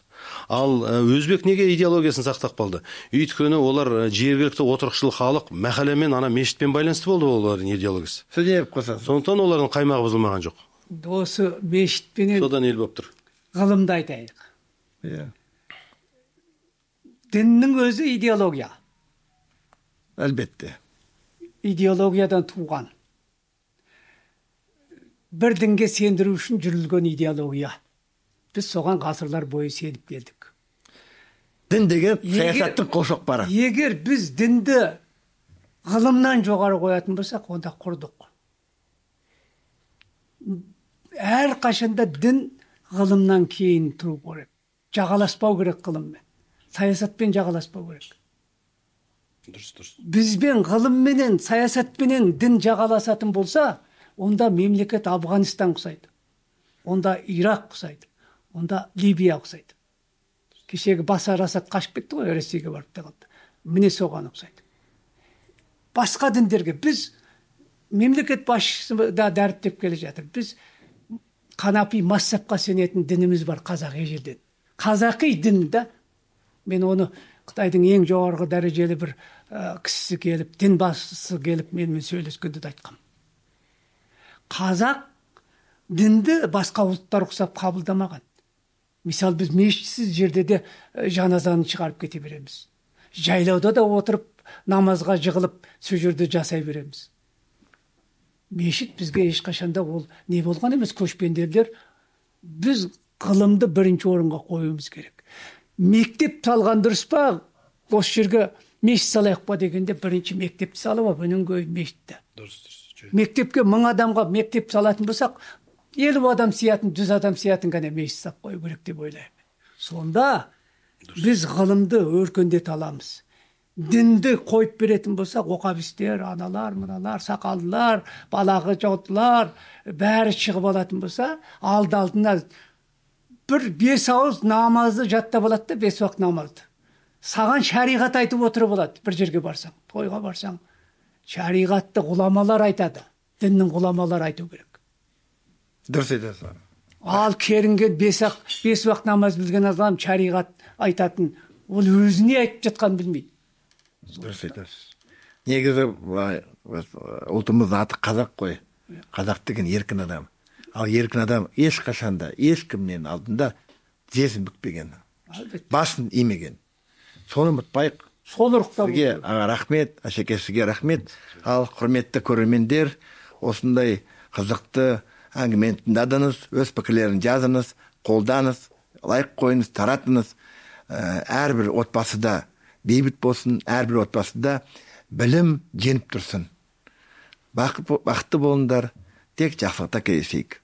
Ал өзбек неге идеологиясын сақтап қалды? Өйткені олар жергілікті отырықшыл халық, мәхәлемен, мешітпен байланысты болды олардың идеологиясы. Сөйлеп қосасыз. Сондықтан олардың қаймағы бұзылмаған жоқ. Осы мешітпенен содан ел болып тұр. Ғылымды айтайық. Діннің өзі идеология. Әлбетте. Идеологиядан туған. Бір дінге сендіру үшін жүрілген идеология. Біз соған ғасырлар бойы сеніп келдік. Дін деген саясаттың қолшоқпары. Егер біз дінді ғылымнан жоғары қоятын болсақ, онда құрдық. Әр қашанда дін ғылымнан кейін тұру керек. Жағаласпау керек ғылыммен. Саясатпен жағаласпау керек. Дұрыс. Бізбен ғылымменен, саясатпенен дін жағаласатын болса, онда мемлекет Афғанистан ұқсайды. Онда Ирақ ұқсайды. Онда Либия ұқсайды. Кешегі Басар Асад қашып кетті ғой, Ресейге барып та қалды. Міне соған ұқсайды. Басқа діндерге біз мемлекет басшысы да дәріптеп келе жатыр. Біз Қанапи мазһабқа сенетін дініміз бар, қазақи жерден. Қазақи дін да, мен оны Қытайдың ең жоғарғы дәрежелі бір кісісі келіп, дін басшысы келіп, менімен сөйлескенде де айтқам. Қазақ дінді басқа ұлттар ұқсап қабылдамаған. Мисал, біз мешітсіз жерде де жаназаны шығарып кете береміз. Жайлауда да отырып, намазға жығылып, сол жерде жасай береміз. Мешіт бізге ешқашанда ол не болған емес, көшпенділер. Біз ғылымды бірінші орынға қоюымыз керек. Мектеп салған дұрыс па? Осы жерге мешіт салайық па дегенде бірінші мектепті салып, бұның көй мешітті. Мектепке 1000 адамға мектеп салатын болсақ, 50 адам сиятын, 100 адам сиятын ғана мешіт сап қою керек деп ойлаймын. Сонда біз ғылымды өркендете аламыз. Дінді қойып беретін болсақ, оқабістер, аналар, мыналар, сақалдылар, балағы жаудылар, бәрі шығып алатын болса, алдына бір 5 ауыз намазды жаттап алады да, 5 уақыт намазды. Саған шариғат айтып отырып болады, бір жерге барсаң, тойға барсаң, шариғатты ғұламалар айтады, діннің ғұламалар айту керек. Дұрыс айтасың. Ал керінген 5 уақыт намаз білген адам шариғат айтатын, ол өзіне айтып жатқан білмейді. Дұрыс айтасыз. Негізі ұлтымыздың аты қазақ қой. Қазақ деген еркін адам. Ал еркін адам ешқашанда, ешкімнен алдында тізесін бүкпеген, басын имеген. Соны ұмытпайық. Соны ұрықтап. Сізге рахмет, Ашеке, сізге рахмет. Ал құрметті көрермендер, осындай қызықты әңгімені тыңдадыңыз, өз пікірлерін жазыңыз, қолданыз, лайк қойыңыз, таратыңыз. Әрбір отбасыда бейбіт болсын, әрбір отбасыда білім жеңіп тұрсын. Бақытты болыңдар, тек жақсылықта кездесейік.